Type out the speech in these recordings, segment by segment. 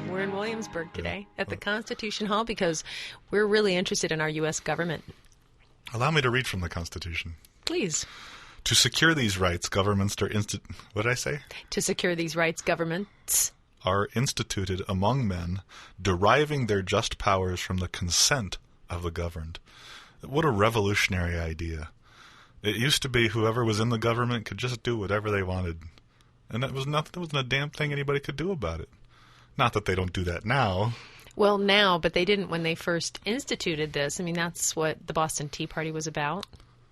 We're in Williamsburg today at the Constitution Hall because we're really interested in our U.S. government. Allow me to read from the Constitution. Please. To secure these rights, governments are what did I say? To secure these rights, governments are instituted among men, deriving their just powers from the consent of the governed. What a revolutionary idea. It used to be whoever was in the government could just do whatever they wanted. And that was nothing. There wasn't a damn thing anybody could do about it. Not that they don't do that now. Well, now, but they didn't when they first instituted this. I mean, that's what the Boston Tea Party was about,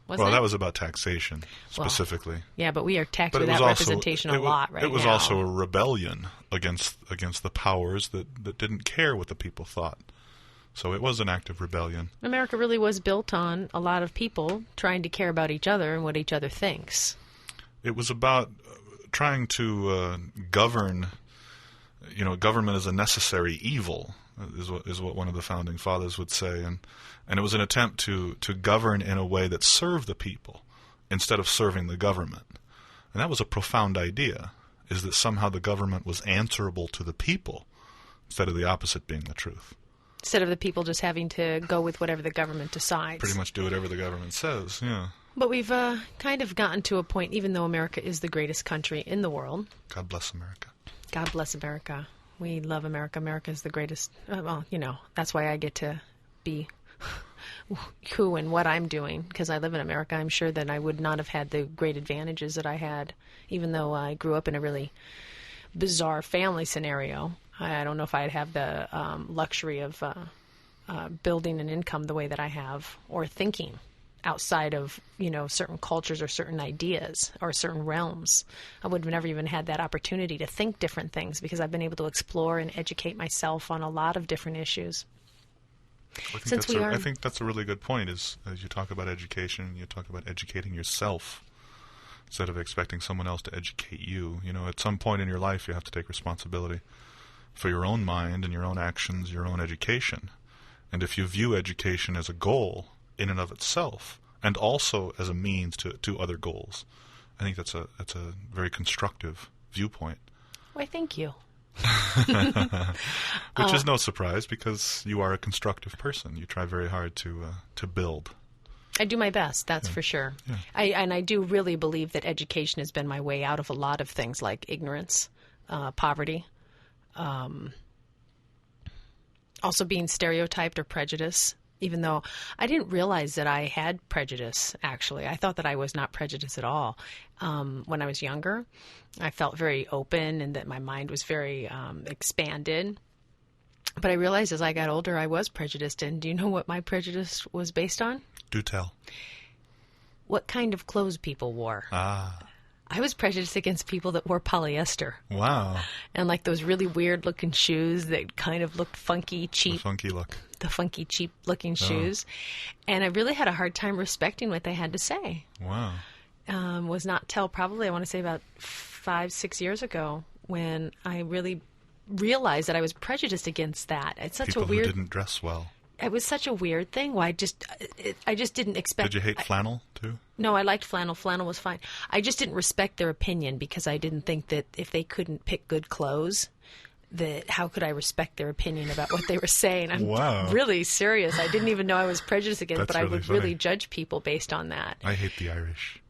wasn't it? Well, that was about taxation, specifically. Well, yeah, but we are taxed without representation a lot right now. It was also a rebellion against the powers that didn't care what the people thought. So it was an act of rebellion. America really was built on a lot of people trying to care about each other and what each other thinks. It was about trying to govern. You know, government is a necessary evil, is what one of the founding fathers would say, and it was an attempt to govern in a way that served the people instead of serving the government. And that was a profound idea, is that somehow the government was answerable to the people instead of the opposite being the truth. Instead of the people just having to go with whatever the government decides. Pretty much do whatever the government says, yeah. But we've kind of gotten to a point, even though America is the greatest country in the world. God bless America. God bless America. We love America. America is the greatest. Well, you know, that's why I get to be who and what I'm doing, because I live in America. I'm sure that I would not have had the great advantages that I had, even though I grew up in a really bizarre family scenario. I don't know if I'd have the luxury of building an income the way that I have, or thinking outside of, you know, certain cultures or certain ideas or certain realms. I would have never even had that opportunity to think different things, because I've been able to explore and educate myself on a lot of different issues. I think that's a really good point, is as you talk about education, you talk about educating yourself instead of expecting someone else to educate you. You know, at some point in your life, you have to take responsibility for your own mind and your own actions, your own education. And if you view education as a goal in and of itself, and also as a means to other goals, I think that's a very constructive viewpoint. Why, thank you. Which is no surprise, because you are a constructive person. You try very hard to build. I do my best, that's for sure. Yeah. I do really believe that education has been my way out of a lot of things like ignorance, poverty, also being stereotyped or prejudiced, even though I didn't realize that I had prejudice, actually. I thought that I was not prejudiced at all. When I was younger, I felt very open and that my mind was very expanded. But I realized as I got older, I was prejudiced. And do you know what my prejudice was based on? Do tell. What kind of clothes people wore. I was prejudiced against people that wore polyester. Wow. And like those really weird looking shoes that kind of looked funky, cheap. The funky look. The funky, cheap looking shoes. And I really had a hard time respecting what they had to say. Wow. Was not till probably, I want to say about 5-6 years ago, when I really realized that I was prejudiced against that. It's such people a weird. Who didn't dress well. It was such a weird thing. Why I just didn't expect. Did you hate flannel too? No, I liked flannel. Flannel was fine. I just didn't respect their opinion, because I didn't think that if they couldn't pick good clothes, that how could I respect their opinion about what they were saying? I'm really serious. I didn't even know I was prejudiced against, but I would really judge people based on that. I hate the Irish.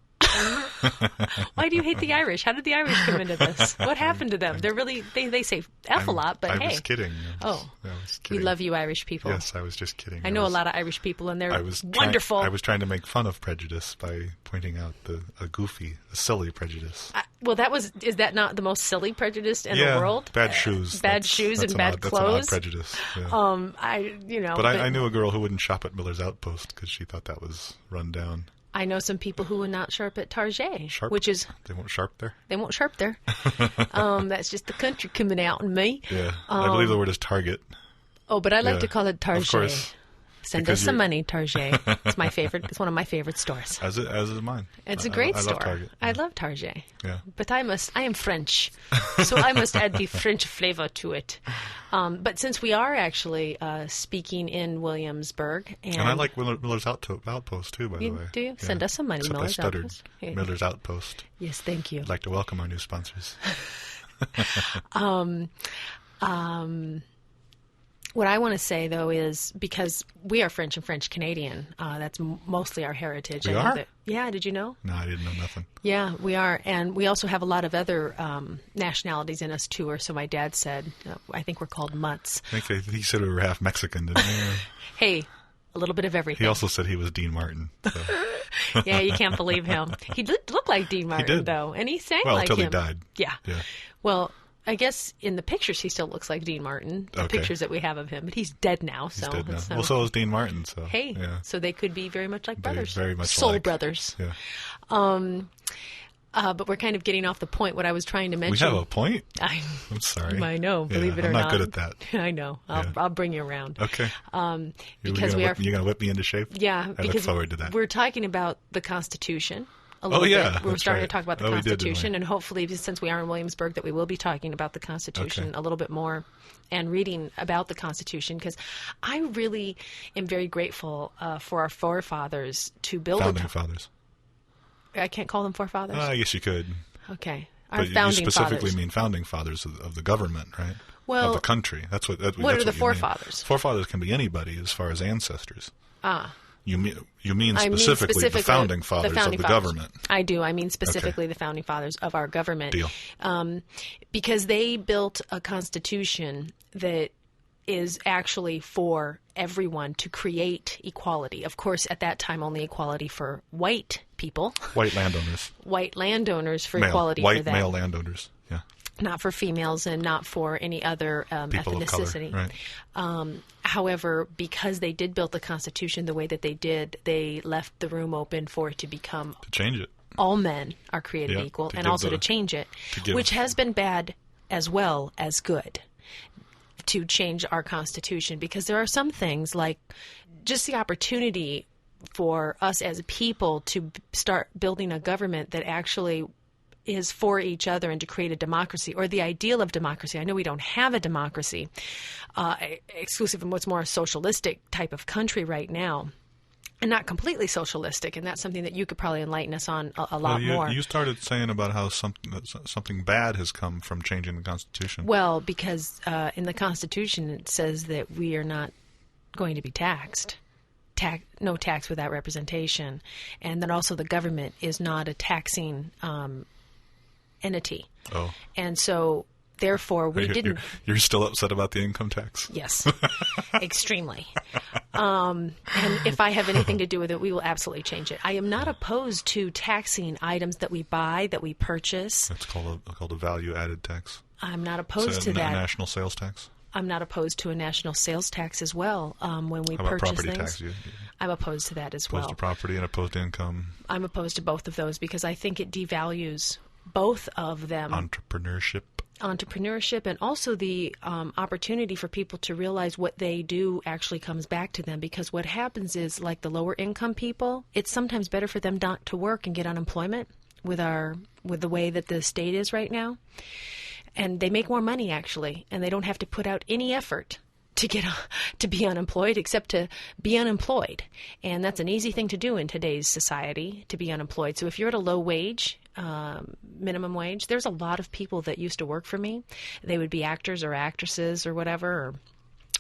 Why do you hate the Irish? How did the Irish come into this? What happened to them? They're really they say F a lot, but hey. I was kidding. I was kidding. We love you, Irish people. Yes, I was just kidding. I know a lot of Irish people, and they're wonderful. I was trying to make fun of prejudice by pointing out a silly prejudice. Well, is that not the most silly prejudice in the world? Bad shoes. Bad shoes and bad clothes. That's an odd prejudice. Yeah. But I knew a girl who wouldn't shop at Miller's Outpost because she thought that was run down. I know some people who would not shop at Target, which is they won't sharp there. They won't sharp there. That's just the country coming out in me. Yeah, I believe the word is Target. Oh, but I like to call it Target. Of course. Send us some money, Target. It's my favorite. It's one of my favorite stores. As is mine. It's a great store. I love Target. I love Target. Yeah. But I am French, so I must add the French flavor to it. But since we are actually speaking in Williamsburg, and I like Miller's Outpost too, by the way. Do you? Yeah. Send us some money, Miller's Outpost. Miller's Outpost. Yes, thank you. I'd like to welcome our new sponsors. What I want to say, though, is because we are French and French Canadian, that's mostly our heritage. We are? Yeah, did you know? No, I didn't know nothing. Yeah, we are. And we also have a lot of other nationalities in us, too, or so my dad said. I think we're called mutts. I think he said we were half Mexican, didn't he? Hey, a little bit of everything. He also said he was Dean Martin. So. Yeah, you can't believe him. He looked like Dean Martin, though, and he sang like him. Well, until he died. Yeah. Well, I guess in the pictures he still looks like Dean Martin, the pictures that we have of him, but he's dead now. He's dead now. Well, so is Dean Martin. So hey, so they could be very much like brothers, very much soul alike. Brothers. Yeah. But we're kind of getting off the point. What I was trying to mention. We have a point. I'm sorry. I know. Believe it or not. not, I'm not good at that. I know. I'll bring you around. Okay. Because you're going to whip me into shape. Yeah. I look forward to that. We're talking about the Constitution. A little bit. We're starting to talk about the Constitution, and hopefully, since we are in Williamsburg, that we will be talking about the Constitution a little bit more and reading about the Constitution, because I really am very grateful for our forefathers to build Founding fathers. I can't call them forefathers? I guess you could. Okay. Our founding you specifically mean founding fathers of the government, right? Well, of the country. That's what are the forefathers? Forefathers can be anybody as far as ancestors. You mean specifically the founding fathers of the government. I do. I mean specifically the founding fathers of our government. Deal. Because they built a constitution that is actually for everyone to create equality. Of course, at that time, only equality for white people. White landowners. White landowners for equality white for them. Male landowners, yeah. Not for females and not for any other ethnicity. Of color, right. However, because they did build the Constitution the way that they did, they left the room open for it to become... To change it. All men are created equal, and also to change it, which has been bad as well as good, to change our Constitution, because there are some things like just the opportunity for us as a people to start building a government that actually is for each other and to create a democracy, or the ideal of democracy. I know we don't have a democracy, exclusive of what's more a socialistic type of country right now, and not completely socialistic, and that's something that you could probably enlighten us on a lot more. You started saying about how something bad has come from changing the Constitution. Well, because in the Constitution it says that we are not going to be taxed. No tax without representation, and then also the government is not a taxing entity. Oh. And so, therefore, You're still upset about the income tax? Yes. Extremely. And if I have anything to do with it, we will absolutely change it. I am not opposed to taxing items that we buy, that we purchase. That's called a value-added tax. I'm not opposed to that. A national sales tax? I'm not opposed to a national sales tax as well. When we purchase property things, tax? I'm opposed to that as well. Opposed to property and opposed to income? I'm opposed to both of those because I think it devalues both of them. Entrepreneurship, and also the opportunity for people to realize what they do actually comes back to them, because what happens is, like the lower income people, it's sometimes better for them not to work and get unemployment with the way that the state is right now. And they make more money, actually, and they don't have to put out any effort to be unemployed, except to be unemployed. And that's an easy thing to do in today's society, to be unemployed. So if you're at a low wage, minimum wage, there's a lot of people that used to work for me. They would be actors or actresses or whatever,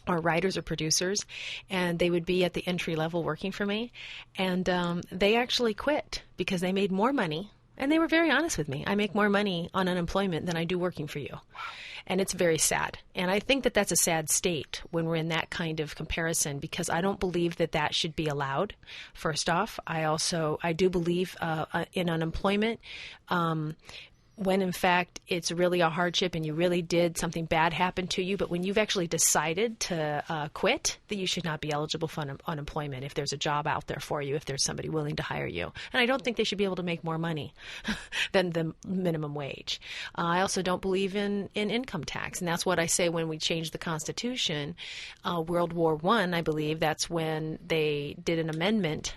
or writers or producers, and they would be at the entry level working for me. And they actually quit because they made more money. And they were very honest with me. I make more money on unemployment than I do working for you. And it's very sad. And I think that that's a sad state when we're in that kind of comparison, because I don't believe that that should be allowed, first off. I do believe in unemployment. when in fact it's really a hardship and you really did something bad happen to you, but when you've actually decided to quit, that you should not be eligible for unemployment if there's a job out there for you, if there's somebody willing to hire you. And I don't think they should be able to make more money than the minimum wage. I also don't believe in income tax, and that's what I say when we changed the Constitution. World War I, I believe, that's when they did an amendment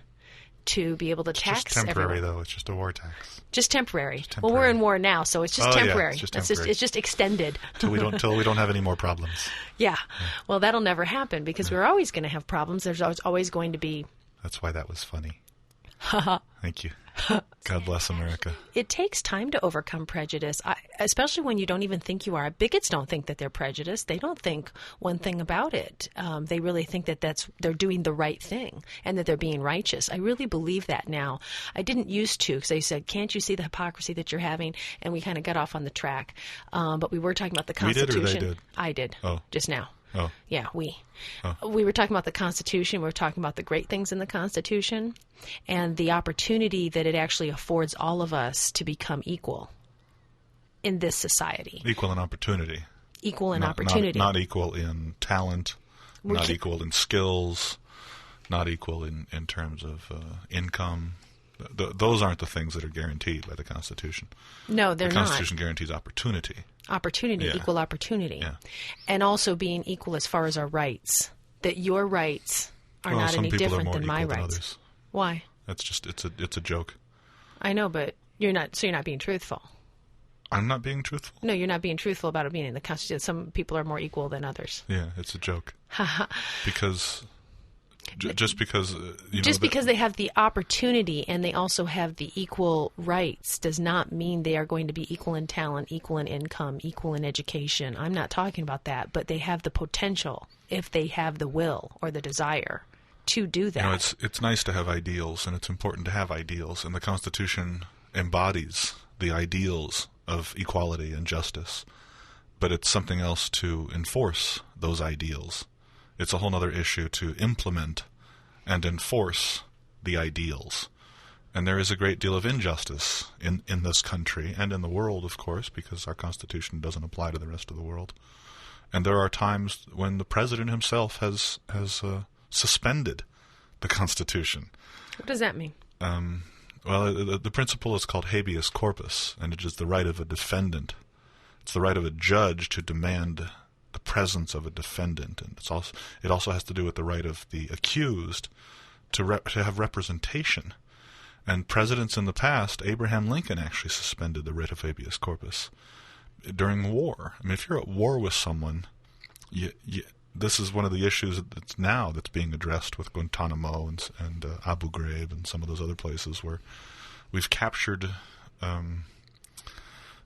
to be able to tax just temporary, everyone. Though. It's just a war tax. Just temporary. Well, we're in war now, so it's just temporary. Yeah, it's just temporary. It's just extended. Till we don't have any more problems. Yeah. Well, that'll never happen because we're always going to have problems. There's always going to be. That's why that was funny. Thank you. God bless America. It takes time to overcome prejudice, especially when you don't even think you are. Bigots don't think that they're prejudiced. They don't think one thing about it. They really think that they're doing the right thing and that they're being righteous. I really believe that now. I didn't used to because they said, can't you see the hypocrisy that you're having? And we kind of got off on the track. But we were talking about the Constitution. We did or they did? I did. Oh. Just now. Oh. Yeah, we. Oh. We were talking about the Constitution. We were talking about the great things in the Constitution and the opportunity that it actually affords all of us to become equal in this society. Equal in opportunity. Equal in opportunity. Not equal in talent, not equal in skills, not equal in terms of income. Those aren't the things that are guaranteed by the Constitution. No, they're not. The Constitution guarantees opportunity. Opportunity, Yeah. equal opportunity. Yeah. And also being equal as far as our rights. That your rights are not any different than my rights. Others. Why? That's just it's a joke. I know, but you're not being truthful. I'm not being truthful? No, you're not being truthful about it being in the Constitution. Some people are more equal than others. Yeah, it's a joke. Because just because because they have the opportunity and they also have the equal rights does not mean they are going to be equal in talent, equal in income, equal in education. I'm not talking about that, but they have the potential if they have the will or the desire to do that. It's nice to have ideals, and it's important to have ideals, and the Constitution embodies the ideals of equality and justice, but it's something else to enforce those ideals. It's a whole other issue to implement and enforce the ideals. And there is a great deal of injustice in this country and in the world, of course, because our Constitution doesn't apply to the rest of the world. And there are times when the President himself has suspended the Constitution. What does that mean? Well, the principle is called habeas corpus, and it is the right of a defendant. It's the right of a judge to demand the presence of a defendant, and it also has to do with the right of the accused to have representation. And presidents in the past, Abraham Lincoln actually suspended the writ of habeas corpus during war. I mean, if you're at war with someone, this is one of the issues that's being addressed with Guantanamo and Abu Ghraib and some of those other places where we've captured.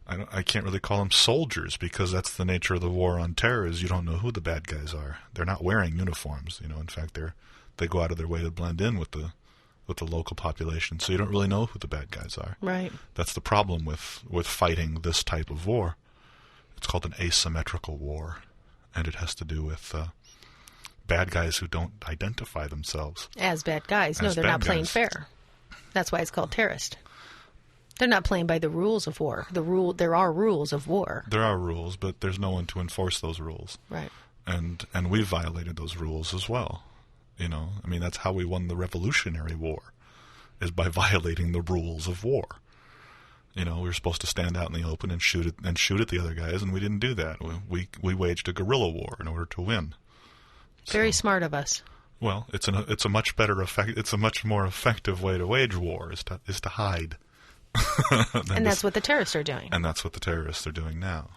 I can't really call them soldiers because that's the nature of the war on terror. Is you don't know who the bad guys are. They're not wearing uniforms. In fact, they go out of their way to blend in with the local population. So you don't really know who the bad guys are. Right. That's the problem with fighting this type of war. It's called an asymmetrical war, and it has to do with bad guys who don't identify themselves as bad guys. No, they're not playing fair. That's why it's called terrorist. They're not playing by the rules of war. There are rules of war. There are rules, but there's no one to enforce those rules. Right. And we've violated those rules as well. That's how we won the Revolutionary War, is by violating the rules of war. We were supposed to stand out in the open and shoot at the other guys, and we didn't do that. We waged a guerrilla war in order to win. Very smart of us. Well, it's a much more effective way to wage war is to hide. And that's what the terrorists are doing. And that's what the terrorists are doing now.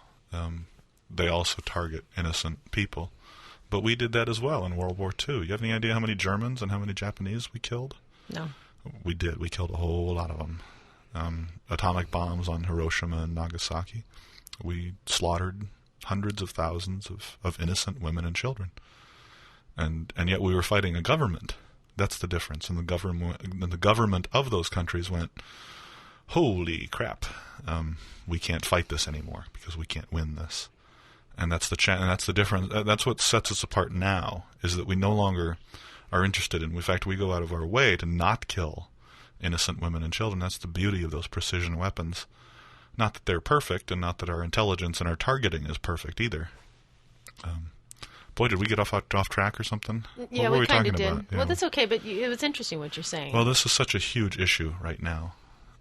They also target innocent people. But we did that as well in World War II. You have any idea how many Germans and how many Japanese we killed? No. We did. We killed a whole lot of them. Atomic bombs on Hiroshima and Nagasaki. We slaughtered hundreds of thousands of innocent women and children. And yet we were fighting a government. That's the difference. And the government of those countries went, holy crap, we can't fight this anymore because we can't win this. And that's the difference. That's what sets us apart now, is that we no longer are interested in fact, we go out of our way to not kill innocent women and children. That's the beauty of those precision weapons. Not that they're perfect, and not that our intelligence and our targeting is perfect either. Boy, did we get off track or something? Yeah, what were we kind of talking did. about? Yeah. Well, that's okay, but it was interesting what you're saying. Well, this is such a huge issue right now.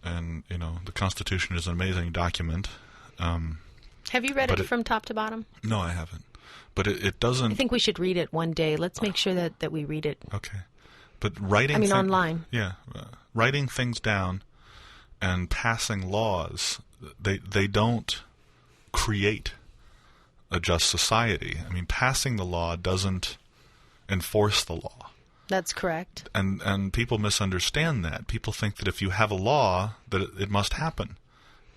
And, the Constitution is an amazing document. Have you read it from top to bottom? No, I haven't. But it doesn't... I think we should read it one day. Let's make sure that we read it. Okay. But writing... online. Yeah. Writing things down and passing laws, they don't create a just society. Passing the law doesn't enforce the law. That's correct. And people misunderstand that. People think that if you have a law, that it must happen.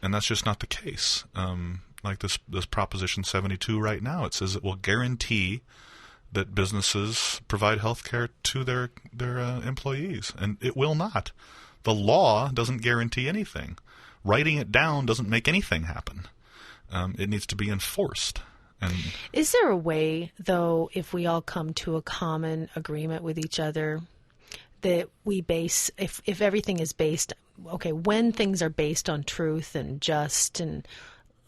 And that's just not the case. Like this Proposition 72 right now, it says it will guarantee that businesses provide health care to their employees. And it will not. The law doesn't guarantee anything. Writing it down doesn't make anything happen. It needs to be enforced. Is there a way, though, if we all come to a common agreement with each other, that we base, if everything is based, okay, when things are based on truth and just and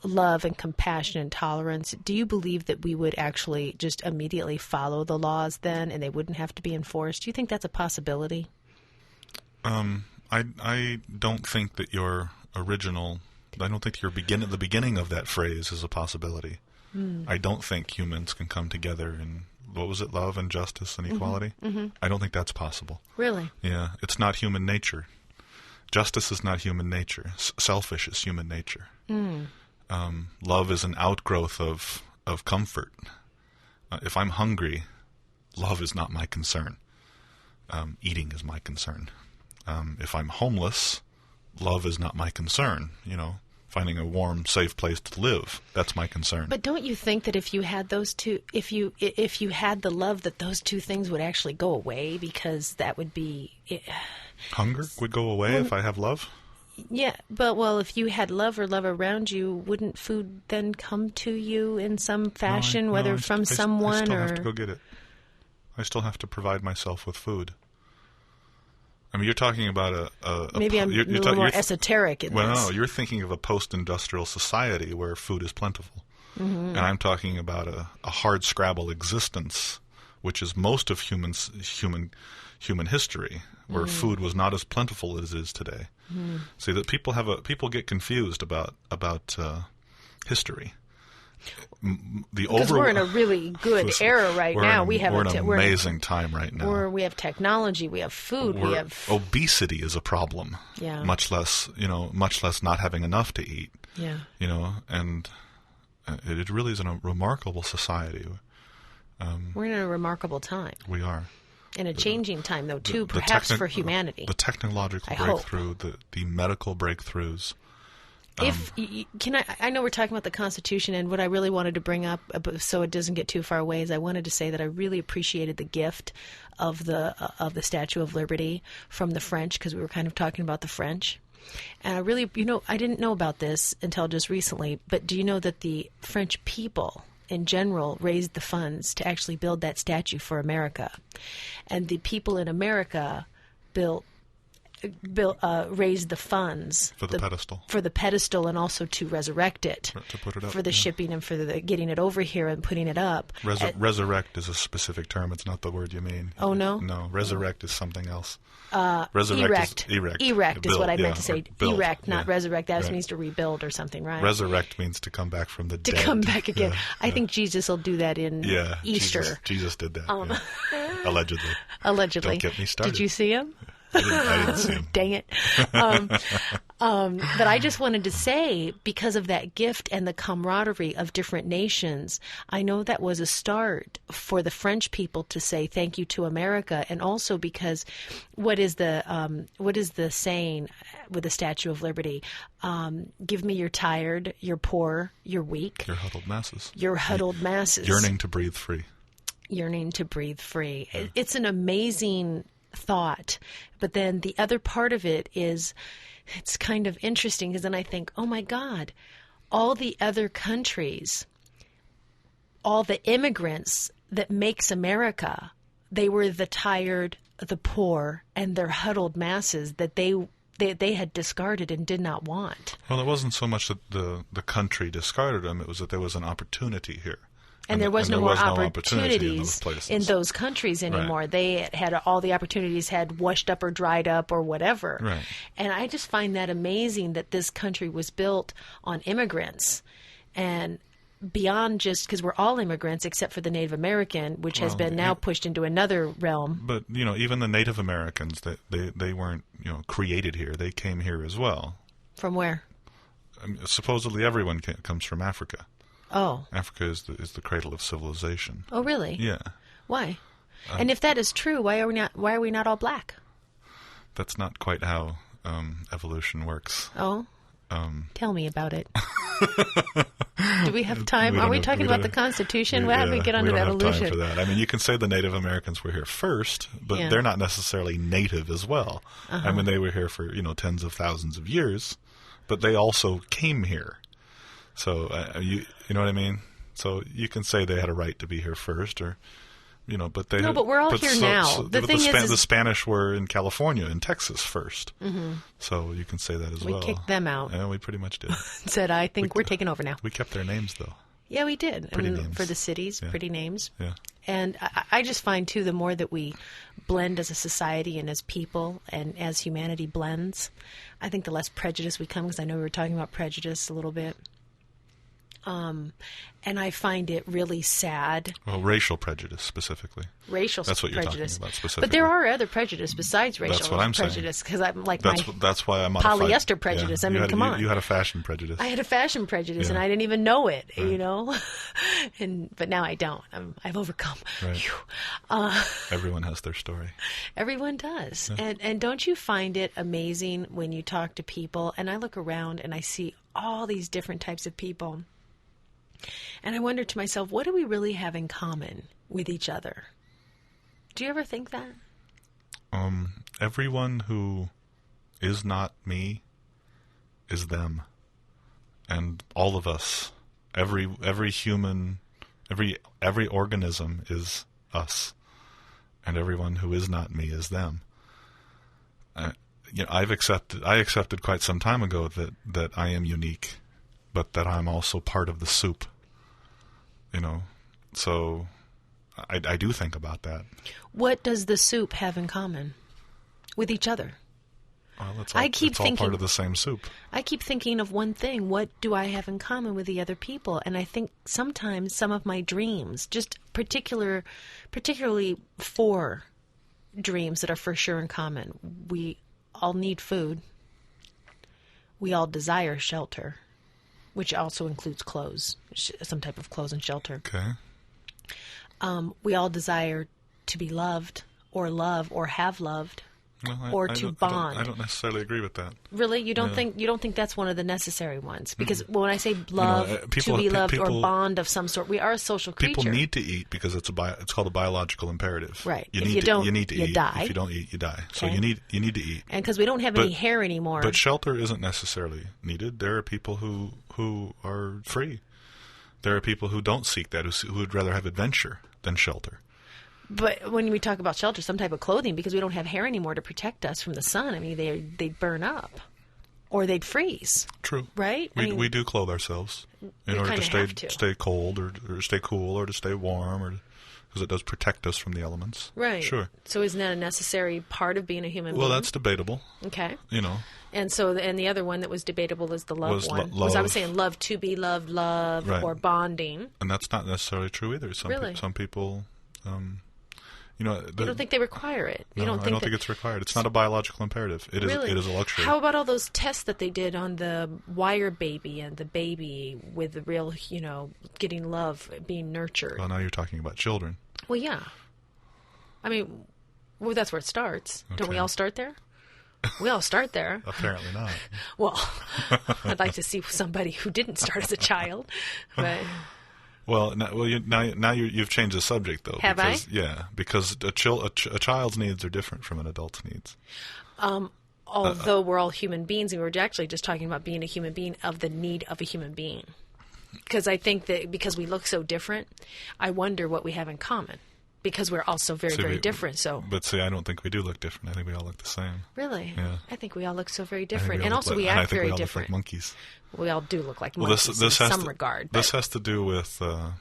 love and compassion and tolerance, do you believe that we would actually just immediately follow the laws then and they wouldn't have to be enforced? Do you think that's a possibility? I don't think that your original, I don't think the beginning of that phrase is a possibility. I don't think humans can come together in, what was it, love and justice and equality? Mm-hmm. I don't think that's possible. Really? Yeah, it's not human nature. Justice is not human nature. Selfish is human nature. Love is an outgrowth of comfort. If I'm hungry, love is not my concern. Eating is my concern. If I'm homeless, love is not my concern. Finding a warm, safe place to live, that's my concern. But don't you think that if you had those two, if you had the love, that those two things would actually go away, because that would be... Hunger would go away if I have love? Yeah, but if you had love or love around you, wouldn't food then come to you in some fashion, someone I still or... have to go get it. I still have to provide myself with food. You're talking about maybe I'm a little more esoteric in this. Well, no, you're thinking of a post-industrial society where food is plentiful. Mm-hmm. And I'm talking about a hard-scrabble existence, which is most of human history, where food was not as plentiful as it is today. Mm. See, that people get confused about history. Because we're in a really good era right now. We're in an amazing time right now. We have technology, we have food, we have... Obesity is a problem. Yeah. Much less not having enough to eat. Yeah. And it really is a remarkable society. We're in a remarkable time. We are. In a changing time, though, too, perhaps for humanity. The technological breakthrough, the medical breakthroughs. I know we're talking about the Constitution, and what I really wanted to bring up, so it doesn't get too far away, is I wanted to say that I really appreciated the gift of the Statue of Liberty from the French, because we were kind of talking about the French. And I really, I didn't know about this until just recently, but do you know that the French people in general raised the funds to actually build that statue for America? And the people in America raised the funds for the pedestal, and also to resurrect it, to put it up, for the shipping and for the getting it over here and putting it up. Resurrect is a specific term. It's not the word you mean. Oh, no? No, resurrect is something else. Erect is what I meant to say. Build, erect, not resurrect. That means to rebuild or something, right? Resurrect means to come back from the dead. To come back again. I think Jesus will do that in Easter. Jesus did that. Allegedly. Allegedly. Don't get me started. Did you see him? I didn't see him. Dang it. But I just wanted to say, because of that gift and the camaraderie of different nations, I know that was a start for the French people to say thank you to America, and also because what is the saying with the Statue of Liberty? Give me your tired, your poor, your weak. Your huddled masses. Your huddled masses. Yearning to breathe free. Yearning to breathe free. Yeah. It's an amazing thought, but then the other part of it is, it's kind of interesting, because then I think, oh my God, all the other countries, all the immigrants that makes America, they were the tired, the poor, and their huddled masses that they they had discarded and did not want. Well, it wasn't so much that the country discarded them, it was that there was an opportunity here. And there was no more opportunities in those countries anymore. Right. They had all the opportunities had washed up or dried up or whatever. Right. And I just find that amazing that this country was built on immigrants. And beyond just because we're all immigrants except for the Native American, which has been now pushed into another realm. But, even the Native Americans, they weren't, created here. They came here as well. From where? Supposedly everyone comes from Africa. Oh. Africa is the cradle of civilization. Oh, really? Yeah. Why? And if that is true, why are we not all black? That's not quite how evolution works. Oh? Tell me about it. Do we have time? Are we talking about the Constitution? How do we get onto evolution? We don't have time for that. I mean, you can say the Native Americans were here first, but they're not necessarily native as well. Uh-huh. I mean, they were here for, tens of thousands of years, but they also came here. So, you know what I mean? So you can say they had a right to be here first, or, but they... No, but we're all here now. The Spanish were in California and Texas first. Mm-hmm. So you can say that as well. We kicked them out. Yeah, we pretty much did. Said, I think we're taking over now. We kept their names, though. Yeah, we did. Pretty names. For the cities, pretty names. Yeah. And I just find, too, the more that we blend as a society and as people and as humanity blends, I think the less prejudice we come, because I know we were talking about prejudice a little bit. And I find it really sad. Well, racial prejudice specifically. That's what you're prejudice. Talking about specifically. But there are other prejudice besides racial That's what I'm prejudice. Because I'm like that's why I'm polyester prejudice. Yeah. I mean, come on. You had a fashion prejudice. I had a fashion prejudice, and I didn't even know it. Right. But now I don't. I've overcome. Right. Everyone has their story. Everyone does. Yeah. And don't you find it amazing when you talk to people? And I look around and I see all these different types of people. And I wonder to myself, what do we really have in common with each other? Do you ever think that? Everyone who is not me is them. And all of us, every human, every organism is us. And everyone who is not me is them. I accepted quite some time ago that I am unique, but that I'm also part of the soup. So I do think about that. What does the soup have in common with each other? Well, it's all part of the same soup. I keep thinking of one thing. What do I have in common with the other people? And I think sometimes some of my dreams, just particularly 4 dreams that are for sure in common. We all need food. We all desire shelter, which also includes clothes, some type of clothes and shelter. Okay. We all desire to be loved or love or have loved to bond. I don't necessarily agree with that. Really? You don't think that's one of the necessary ones? Because when I say love, to be loved or bond of some sort, we are a social creature. People need to eat because it's called a biological imperative. Right. You need to eat. Die. If you don't eat, you die. So you need to eat. And because we don't have any hair anymore. But shelter isn't necessarily needed. There are people who are free. There are people who don't seek that, who would rather have adventure than shelter. But when we talk about shelter, some type of clothing, because we don't have hair anymore to protect us from the sun. I mean, they'd burn up, or they'd freeze. True. Right? We do clothe ourselves in order to stay cold or stay cool or to stay warm, because it does protect us from the elements. Right. Sure. So isn't that a necessary part of being a human being? Well, that's debatable. Okay. And so, and the other one that was debatable is the love one. Love. I was saying love to be loved, right. or bonding. And that's not necessarily true either. Some people. You don't think they require it? I don't think it's required. It's not a biological imperative. It is a luxury. How about all those tests that they did on the wire baby and the baby with the real, getting love, being nurtured? Well, now you're talking about children. Well, yeah. I mean, that's where it starts. Okay. Don't we all start there? We all start there. Apparently not. Well, I'd like to see somebody who didn't start as a child, but... Well, now you've changed the subject, though. Have I? Yeah, because a child's needs are different from an adult's needs. Although we're all human beings, and we were actually just talking about being a human being, of the need of a human being. Because I think that because we look so different, I wonder what we have in common. because we're also very, very different. So, but see, I don't think we do look different. I think we all look the same. Really? Yeah. I think we all look so very different, and also we act very different. Look like monkeys. We all do look like monkeys in some regard. This has to do with the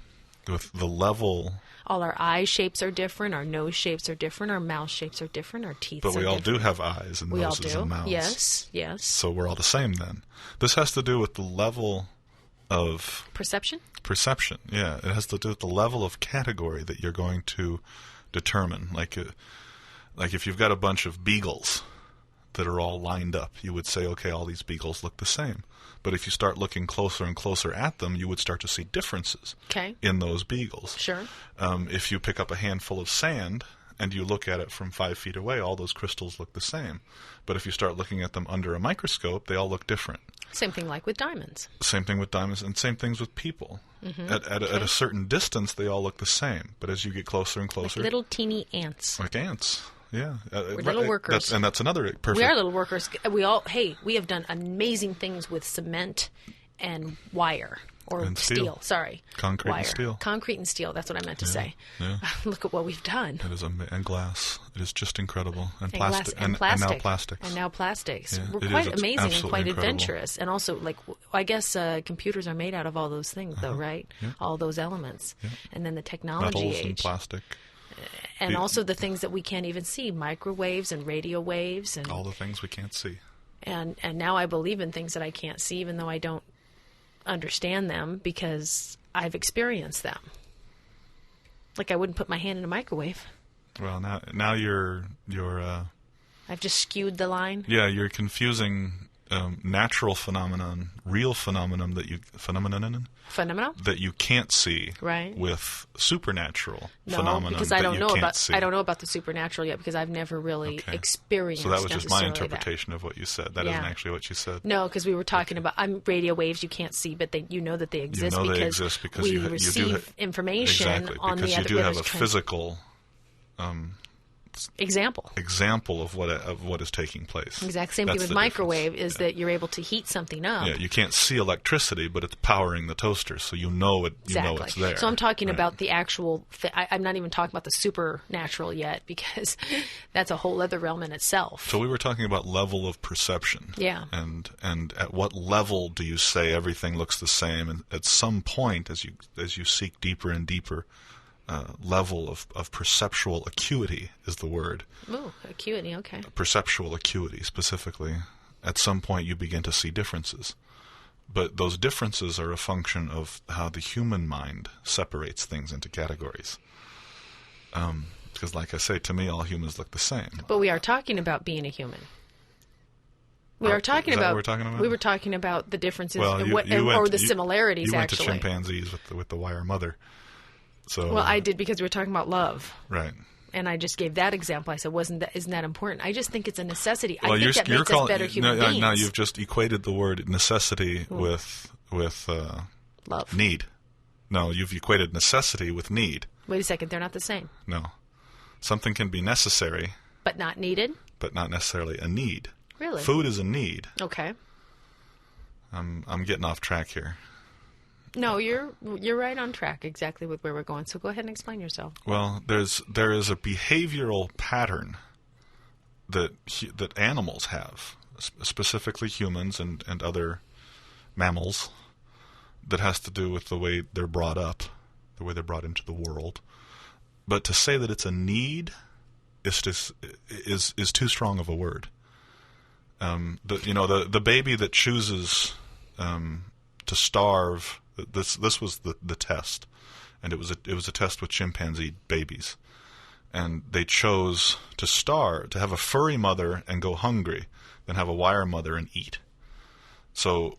level. All our eye shapes are different. Our nose shapes are different. Our mouth shapes are different. Our teeth. But we all do have eyes and noses and mouths. Yes, yes. So we're all the same then. This has to do with the level of perception. Perception, yeah. It has to do with the level of category that you're going to determine. Like if you've got a bunch of beagles that are all lined up, you would say, okay, all these beagles look the same. But if you start looking closer and closer at them, you would start to see differences in those beagles. Sure. If you pick up a handful of sand and you look at it from 5 feet away, all those crystals look the same. But if you start looking at them under a microscope, they all look different. Same thing like with diamonds. Same thing with diamonds, and same things with people. At a certain distance, they all look the same. But as you get closer and closer... Like little teeny ants. Like ants, yeah. We're little workers. That's another perfect... We are little workers. We have done amazing things with cement and wire. Or steel. Sorry. Concrete wire. And steel. Concrete and steel. That's what I meant to say. Yeah. Look at what we've done. It is and glass. It is just incredible. And plastic. And now plastics. And now plastics. Yeah, We're quite amazing and quite incredible. Adventurous. And also, I guess computers are made out of all those things, though, right? Yeah. All those elements. Yeah. And then the technology Metals age. And plastic. And also the things that we can't even see, microwaves and radio waves. And all the things we can't see. And now I believe in things that I can't see, even though I don't understand them because I've experienced them. Like I wouldn't put my hand in a microwave. Well, now you're I've just skewed the line. Yeah, you're confusing natural phenomenon, real phenomenon that you can't see, right, with supernatural phenomenon because I don't know about the supernatural yet because I've never really experienced. So that was just my interpretation of what you said. That isn't actually what you said. No, because we were talking about radio waves you can't see, but that they exist. They exist because we receive information on the other. Because you do have a physical example of what is taking place. Exactly. Same thing with microwave is that you're able to heat something up. Yeah, you can't see electricity, but it's powering the toaster, so you know it. You know it's there. So I'm talking about the actual. I'm not even talking about the supernatural yet because that's a whole other realm in itself. So we were talking about level of perception. Yeah. And at what level do you say everything looks the same? And at some point, as you seek deeper and deeper. Level of perceptual acuity is the word. Ooh, acuity, okay. Perceptual acuity, specifically. At some point you begin to see differences. But those differences are a function of how the human mind separates things into categories. Because like I say, to me all humans look the same. But we are talking about being a human. We were talking about the differences or the similarities, you went actually. to chimpanzees with the wire mother. So, well, I did because we were talking about love. Right. And I just gave that example. I said, isn't that important? I just think it's a necessity. I think that makes us better human beings. No, you've just equated the word necessity with love. Need. No, you've equated necessity with need. Wait a second. They're not the same. No. Something can be necessary. But not needed? But not necessarily a need. Really? Food is a need. Okay. I'm getting off track here. No, you're right on track exactly with where we're going. So go ahead and explain yourself. Well, there is a behavioral pattern that animals have, specifically humans and other mammals, that has to do with the way they're brought up, the way they're brought into the world. But to say that it's a need is too strong of a word. The baby that chooses to starve. This was the test, and it was a test with chimpanzee babies, and they chose to starve, to have a furry mother and go hungry, than have a wire mother and eat. So,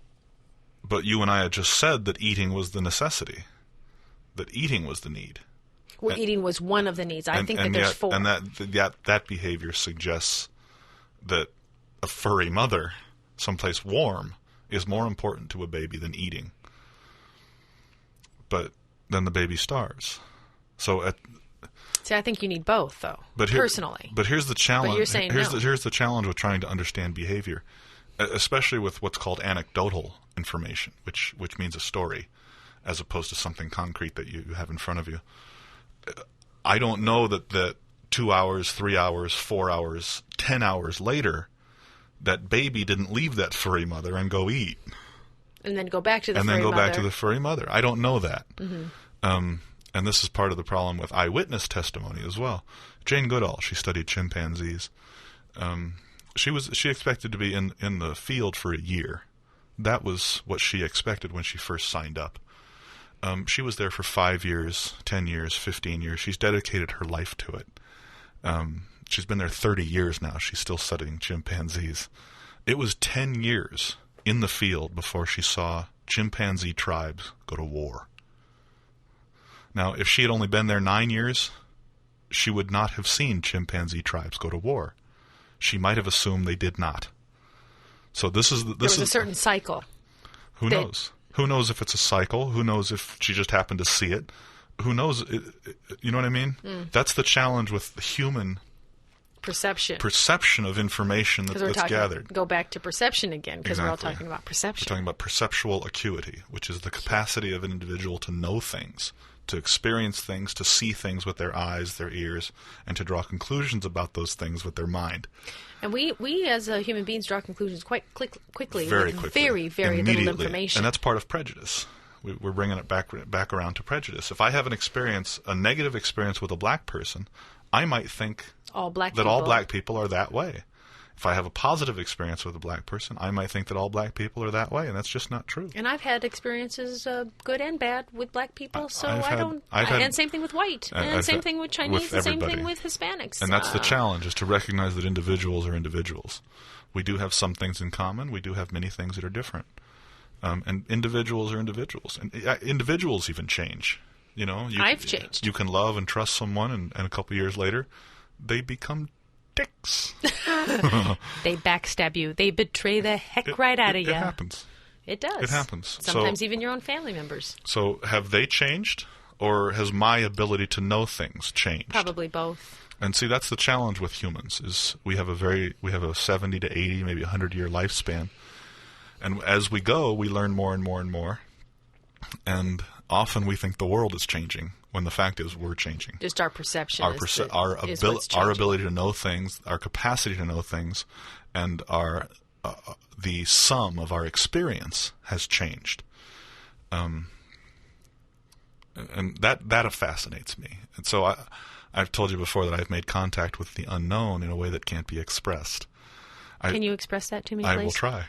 but you and I had just said that eating was the necessity, that eating was the need. Well, eating was one of the needs. I think that there's four. And that behavior suggests that a furry mother, someplace warm, is more important to a baby than eating. But then the baby starves. So I think you need both, though. Personally. But here's the challenge. But you're saying here's the challenge with trying to understand behavior, especially with what's called anecdotal information, which means a story, as opposed to something concrete that you have in front of you. I don't know that 2 hours, 3 hours, 4 hours, 10 hours later, that baby didn't leave that furry mother and go eat. And then go back to the furry mother. And then go back to the furry mother. I don't know that. Mm-hmm. And this is part of the problem with eyewitness testimony as well. Jane Goodall, she studied chimpanzees. She expected to be in the field for a year. That was what she expected when she first signed up. She was there for 5 years, 10 years, 15 years. She's dedicated her life to it. She's been there 30 years now. She's still studying chimpanzees. It was 10 years in the field before she saw chimpanzee tribes go to war. Now, if she had only been there 9 years, she would not have seen chimpanzee tribes go to war. She might have assumed they did not. So there was a certain cycle. Who knows? Who knows if it's a cycle? Who knows if she just happened to see it? Who knows? You know what I mean? That's the challenge with the human perception of information that's gathered. Go back to perception again, because exactly. We're all talking about perception. We're talking about perceptual acuity, which is the capacity of an individual to know things, to experience things, to see things with their eyes, their ears, and to draw conclusions about those things with their mind. And we as human beings draw conclusions quite quickly. Very with quickly. Very little information. And that's part of prejudice. We're bringing it back around to prejudice. If I have a negative experience with a black person, I might think all black people are that way. If I have a positive experience with a black person, I might think that all black people are that way, and that's just not true. And I've had experiences, good and bad, with black people, so and same thing with white, and same thing with Chinese, and same thing with Hispanics. And that's the challenge, is to recognize that individuals are individuals. We do have some things in common. We do have many things that are different. And individuals are individuals. And individuals even change. You know, I've changed. You can love and trust someone, and a couple years later, they become dicks. They backstab you. They betray the heck right out of you. It happens. It does. It happens. Sometimes even your own family members. So have they changed, or has my ability to know things changed? Probably both. And see, that's the challenge with humans, is we have a 70 to 80, maybe 100-year lifespan. And as we go, we learn more and more and more. And often we think the world is changing, when the fact is we're changing. Just our perception our ability to know things, our capacity to know things, and the sum of our experience has changed. And that fascinates me. And so I've told you before that I've made contact with the unknown in a way that can't be expressed. Can you express that to me, please? I will try.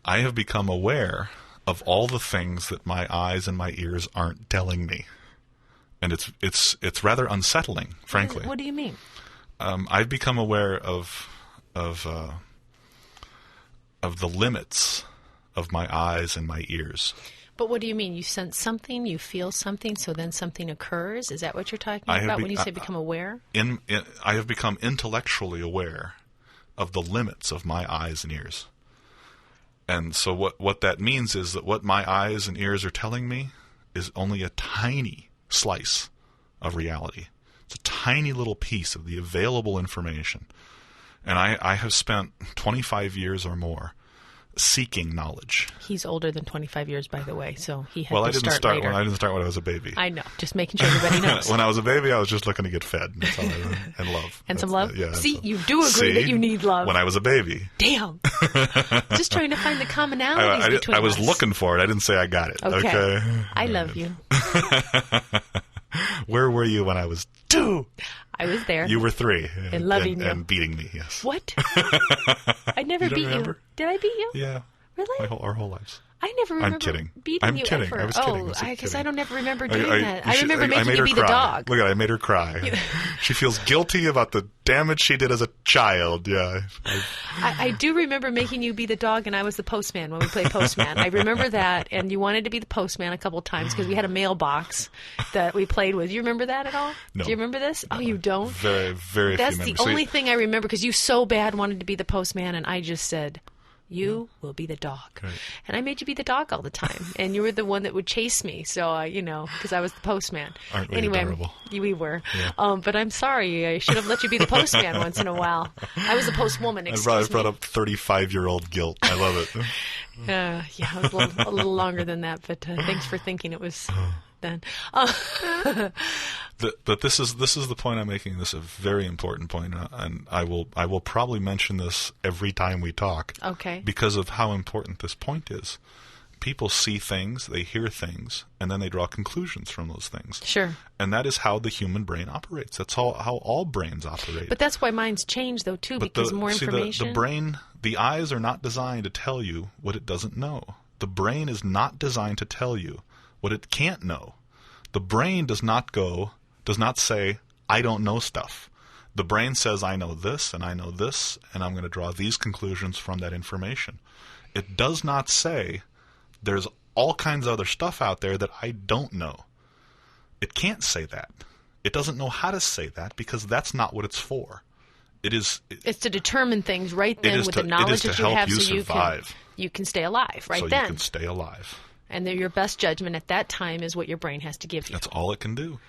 I have become aware of all the things that my eyes and my ears aren't telling me. And it's rather unsettling, frankly. What do you mean? I've become aware of the limits of my eyes and my ears. But what do you mean? You sense something, you feel something, so then something occurs? Is that what you're talking about when you say become aware? I have become intellectually aware of the limits of my eyes and ears. And so what that means is that what my eyes and ears are telling me is only a tiny slice of reality. It's a tiny little piece of the available information. And I have spent 25 years or more seeking knowledge. He's older than 25 years, by the way, so he had I to start later. I didn't start when I was a baby. I know, just making sure everybody knows. When I was a baby, I was just looking to get fed. That's all and love. And some love? Yeah. See, you do agree that you need love. When I was a baby. Damn. Just trying to find the commonalities between us. I was looking for it. I didn't say I got it. Okay. I love you. Where were you when I was 2? I was there. You were 3. And loving you. And beating me, yes. What? I never beat you. Did I beat you? Yeah. Really? Our whole lives. I never remember beating you ever. I was kidding. Because I don't ever remember doing that. I remember making you be the dog. Look at it, I made her cry. She feels guilty about the damage she did as a child. Yeah. I do remember making you be the dog, and I was the postman when we played postman. I remember that, and you wanted to be the postman a couple of times because we had a mailbox that we played with. You remember that at all? No. Do you remember this? No. Oh, you don't? Very, very That's few the only thing I remember, because you so bad wanted to be the postman, and I just said, you will be the dog. Right. And I made you be the dog all the time. And you were the one that would chase me. So, because I was the postman. Aren't we anyway, adorable? We were. Yeah. But I'm sorry. I should have let you be the postman once in a while. I was the postwoman, I brought up 35-year-old guilt. I love it. Yeah, it was a little longer than that. But thanks for thinking it was then. But this is the point I'm making. This is a very important point, and I will probably mention this every time we talk. Okay. Because of how important this point is. People see things, they hear things, and then they draw conclusions from those things. Sure. And that is how the human brain operates. That's how all brains operate. But that's why mine's changed, though, too, because more information. The brain, the eyes are not designed to tell you what it doesn't know. The brain is not designed to tell you what it can't know. The brain does not say, I don't know stuff. The brain says, I know this, and I'm going to draw these conclusions from that information. It does not say, there's all kinds of other stuff out there that I don't know. It can't say that. It doesn't know how to say that because that's not what it's for. It's to determine things right then with the knowledge that you have so you can stay alive right then. So you can stay alive. And your best judgment at that time is what your brain has to give you. That's all it can do.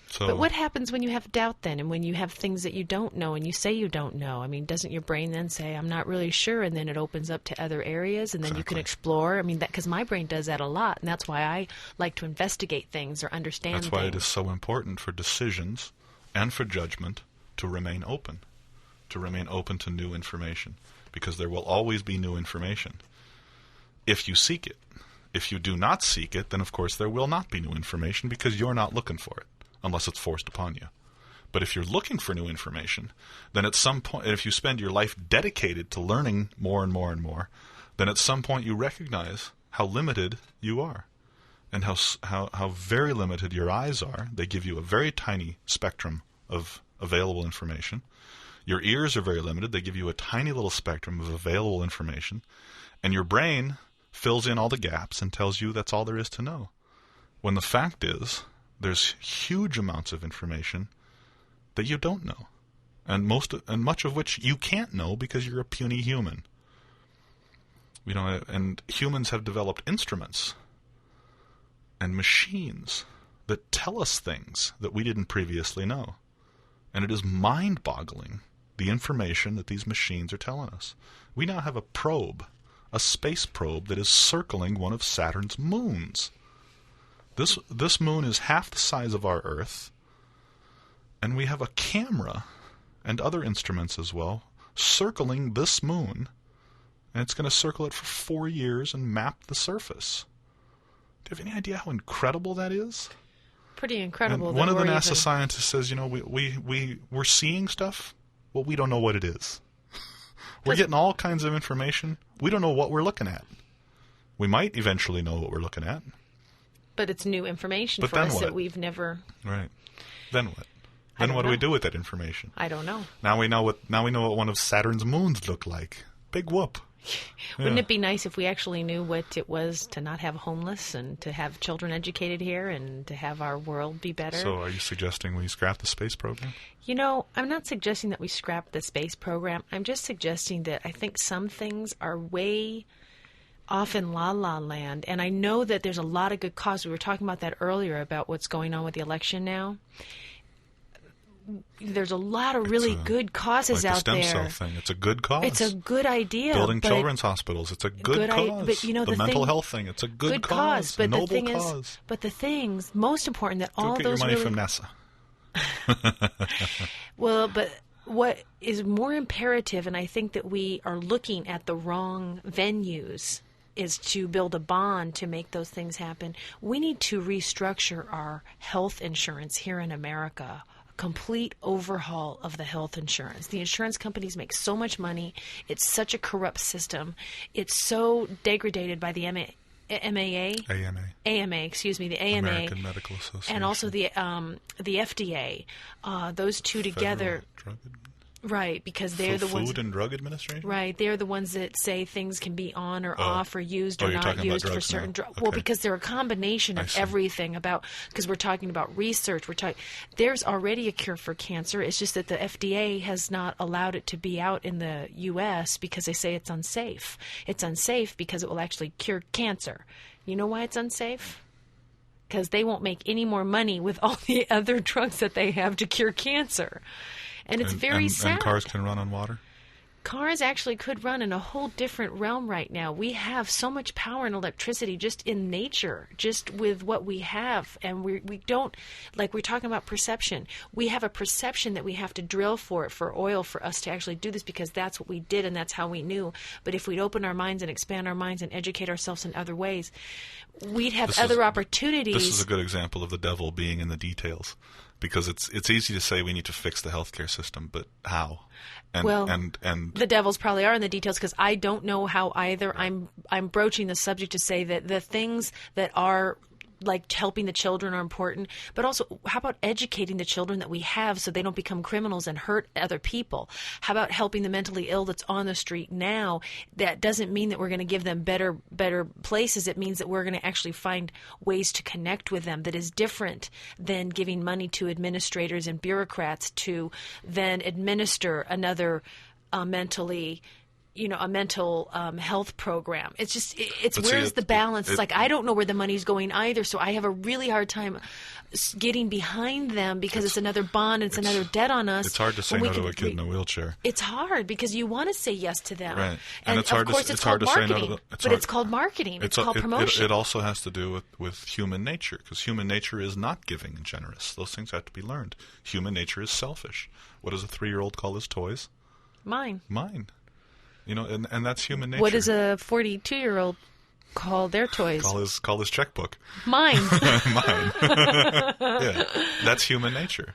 So, but what happens when you have doubt then, and when you have things that you don't know and you say you don't know? I mean, doesn't your brain then say, I'm not really sure, and then it opens up to other areas, and then you can explore? I mean, because my brain does that a lot, and that's why I like to investigate things or understand things. That's why it is so important for decisions and for judgment to remain open to new information, because there will always be new information if you seek it. If you do not seek it, then of course there will not be new information because you're not looking for it. Unless it's forced upon you. But if you're looking for new information, then at some point, if you spend your life dedicated to learning more and more and more, then at some point you recognize how limited you are and how very limited your eyes are. They give you a very tiny spectrum of available information. Your ears are very limited. They give you a tiny little spectrum of available information. And your brain fills in all the gaps and tells you that's all there is to know. When the fact is, there's huge amounts of information that you don't know, and much of which you can't know because you're a puny human. And humans have developed instruments and machines that tell us things that we didn't previously know, and it is mind-boggling the information that these machines are telling us. We now have a space probe that is circling one of Saturn's moons. This moon is half the size of our Earth, and we have a camera and other instruments as well circling this moon, and it's going to circle it for 4 years and map the surface. Do you have any idea how incredible that is? Pretty incredible. And one of the NASA scientists says, we're seeing stuff, well, we don't know what it is. We're getting all kinds of information. We don't know what we're looking at. We might eventually know what we're looking at. But it's new information for us that we've never... Right. Then what? Then what do we do with that information? I don't know. Now we know what one of Saturn's moons looked like. Big whoop. Wouldn't it be nice if we actually knew what it was to not have homeless and to have children educated here and to have our world be better? So are you suggesting we scrap the space program? I'm not suggesting that we scrap the space program. I'm just suggesting that I think some things are way off in la-la land. And I know that there's a lot of good cause. We were talking about that earlier about what's going on with the election now. There's a lot of really good causes out there. Like the stem cell thing. It's a good cause. It's a good idea. Building children's hospitals. It's a good cause. But, the mental health thing. It's a good cause. But noble the thing cause. But the things most important that all Don't those get your money from NASA. Well, but what is more imperative, and I think that we are looking at the wrong venues, is to build a bond to make those things happen. We need to restructure our health insurance here in America. A complete overhaul of the health insurance. The insurance companies make so much money. It's such a corrupt system. It's so degraded by the AMA, American Medical Association, and also the FDA. Those two together. Right, because they're the ones... Food and Drug Administration? Right, they're the ones that say things can be on or off or used or not used for certain drugs. Okay. Well, because they're a combination of everything because we're talking about research. There's already a cure for cancer. It's just that the FDA has not allowed it to be out in the U.S. because they say it's unsafe. It's unsafe because it will actually cure cancer. You know why it's unsafe? Because they won't make any more money with all the other drugs that they have to cure cancer. And it's very sad. And cars can run on water? cars actually could run in a whole different realm right now. We have so much power and electricity just in nature, just with what we have. And we don't, like we're talking about perception. We have a perception that we have to drill for oil for us to actually do this because that's what we did and that's how we knew. But if we'd open our minds and expand our minds and educate ourselves in other ways, we'd have other opportunities. This is a good example of the devil being in the details. Because it's easy to say we need to fix the healthcare system, but how? And the devils probably are in the details because I don't know how either. I'm broaching the subject to say that the things that are like helping the children are important, but also how about educating the children that we have so they don't become criminals and hurt other people? How about helping the mentally ill that's on the street now? That doesn't mean that we're going to give them better places. It means that we're going to actually find ways to connect with them that is different than giving money to administrators and bureaucrats to then administer another mentally a mental health program. It's just, where's the balance? It's like, I don't know where the money's going either, so I have a really hard time getting behind them because it's another bond, it's another debt on us. It's hard to say no to a kid in a wheelchair. It's hard because you want to say yes to them. Right. And it's hard of course, it's called marketing. It's called marketing. It's called promotion. It also has to do with human nature because human nature is not giving and generous. Those things have to be learned. Human nature is selfish. What does a 3-year-old call his toys? Mine. And that's human nature. What does a 42-year-old call their toys? Call his checkbook. Mine. Mine. Yeah, that's human nature.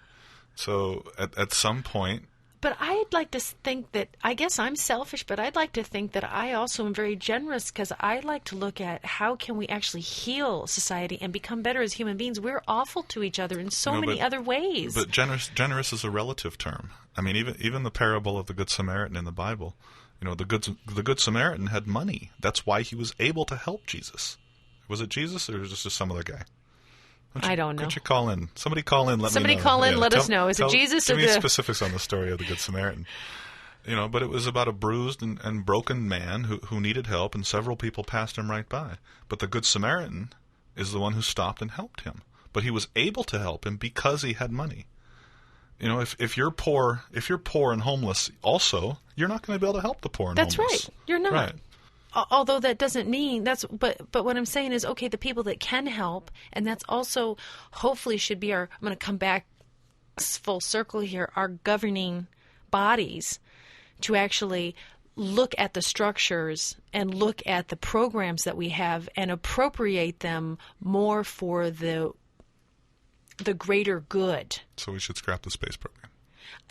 So at some point. But I'd like to think that, I guess I'm selfish, but I'd like to think that I also am very generous because I like to look at how can we actually heal society and become better as human beings. We're awful to each other in so many other ways. But generous is a relative term. I mean, even the parable of the Good Samaritan in the Bible. The Good Samaritan had money. That's why he was able to help Jesus. Was it Jesus or was it just some other guy? I don't know. Could you call in? Somebody call in. Let me know. Somebody call in. Let us know. Is it Jesus or give me specifics on the story of the Good Samaritan. But it was about a bruised and broken man who needed help, and several people passed him right by. But the Good Samaritan is the one who stopped and helped him. But he was able to help him because he had money. If you're poor and homeless, also you're not going to be able to help the poor and homeless. That's right. You're not. Right. Although that doesn't mean but what I'm saying is, okay, the people that can help, and that's also hopefully should be I'm going to come back full circle here, our governing bodies to actually look at the structures and look at the programs that we have and appropriate them more for the greater good. So we should scrap the space program.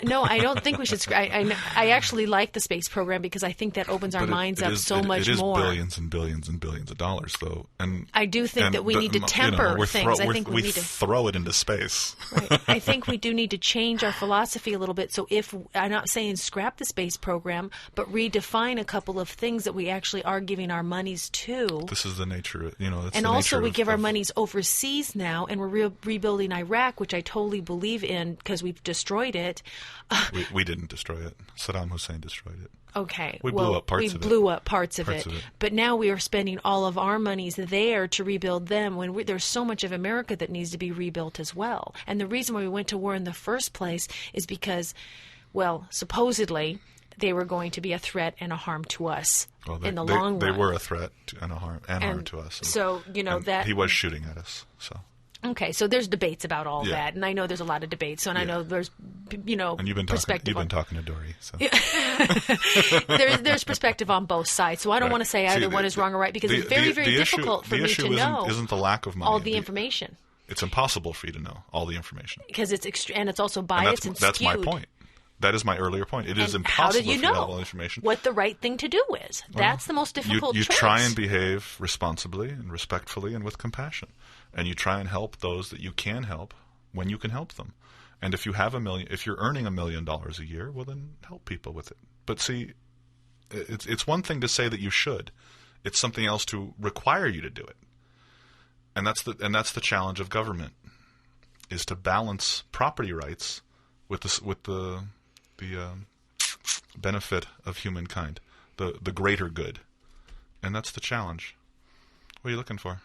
No, I don't think we should. I actually like the space program because I think that opens our minds up so much more. It is billions and billions and billions of dollars, though. And I do think that we need to temper things. I think we need to throw it into space. Right. I think we do need to change our philosophy a little bit. So I'm not saying scrap the space program, but redefine a couple of things that we actually are giving our monies to. This is the nature, and also we give our monies overseas now, and we're rebuilding Iraq, which I totally believe in because we've destroyed it. We didn't destroy it. Saddam Hussein destroyed it. Okay. We blew up parts of it. We blew up parts of it. But now we are spending all of our monies there to rebuild them when there's so much of America that needs to be rebuilt as well. And the reason why we went to war in the first place is because, supposedly they were going to be a threat and a harm to us in the long run. They were a threat and a harm to us. So, that... He was shooting at us, so... Okay, so there's debates about all that, and I know there's a lot of debates. So, and I know there's, and you've been talking to Dory. So. there's perspective on both sides. So I don't want to say either one is wrong or right because it's very, very difficult for me to know. Isn't the lack of money all the information? It's impossible for you to know all the information because it's and it's also biased and skewed. That's my point. That is my earlier point. It is impossible for you to have all the information. What the right thing to do is? That's the most difficult choice. You try and behave responsibly and respectfully and with compassion. And you try and help those that you can help when you can help them. And if you're earning $1 million a year, well then help people with it. But see, it's one thing to say that you should. It's something else to require you to do it. And that's the challenge of government, is to balance property rights with the benefit of humankind, the greater good. And that's the challenge. What are you looking for?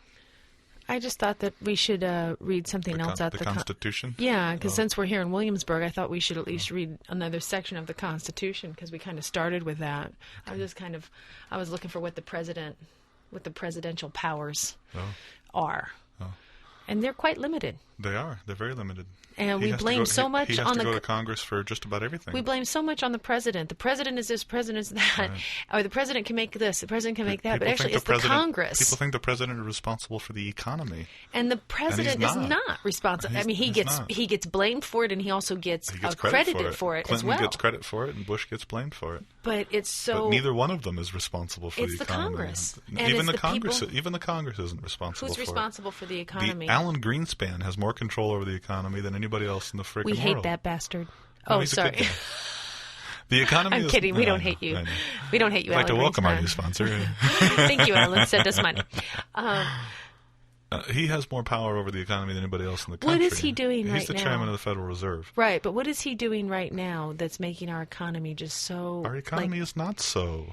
I just thought that we should read something else out the Constitution. Yeah, because since we're here in Williamsburg, I thought we should at least read another section of the Constitution because we kind of started with that. Okay. I was looking for what the presidential powers are, and they're quite limited. They are. They're very limited. And we blame so much on the... He has to go to Congress for just about everything. We blame so much on the president. The president is this, the president is that. Right. Or the president can make this, the president can make that. But actually, it's the Congress. People think the president is responsible for the economy. And the president is not responsible. I mean, he gets blamed for it, and he also gets credited for it as well. Clinton gets credit for it, and Bush gets blamed for it. But it's so... But neither one of them is responsible for the economy. It's the Congress. Even the Congress isn't responsible for it. Who's responsible for the economy? Alan Greenspan has more control over the economy than anybody else in the freaking world. We hate that bastard. Oh, sorry. The economy I'm kidding. We don't hate you. We don't hate you, Alan. I'd like to welcome our new sponsor. Thank you, Alan. Send us money. He has more power over the economy than anybody else in the country. What is he doing right now? He's the chairman of the Federal Reserve. Right, but what is he doing right now that's making our economy just so... Our economy is not so,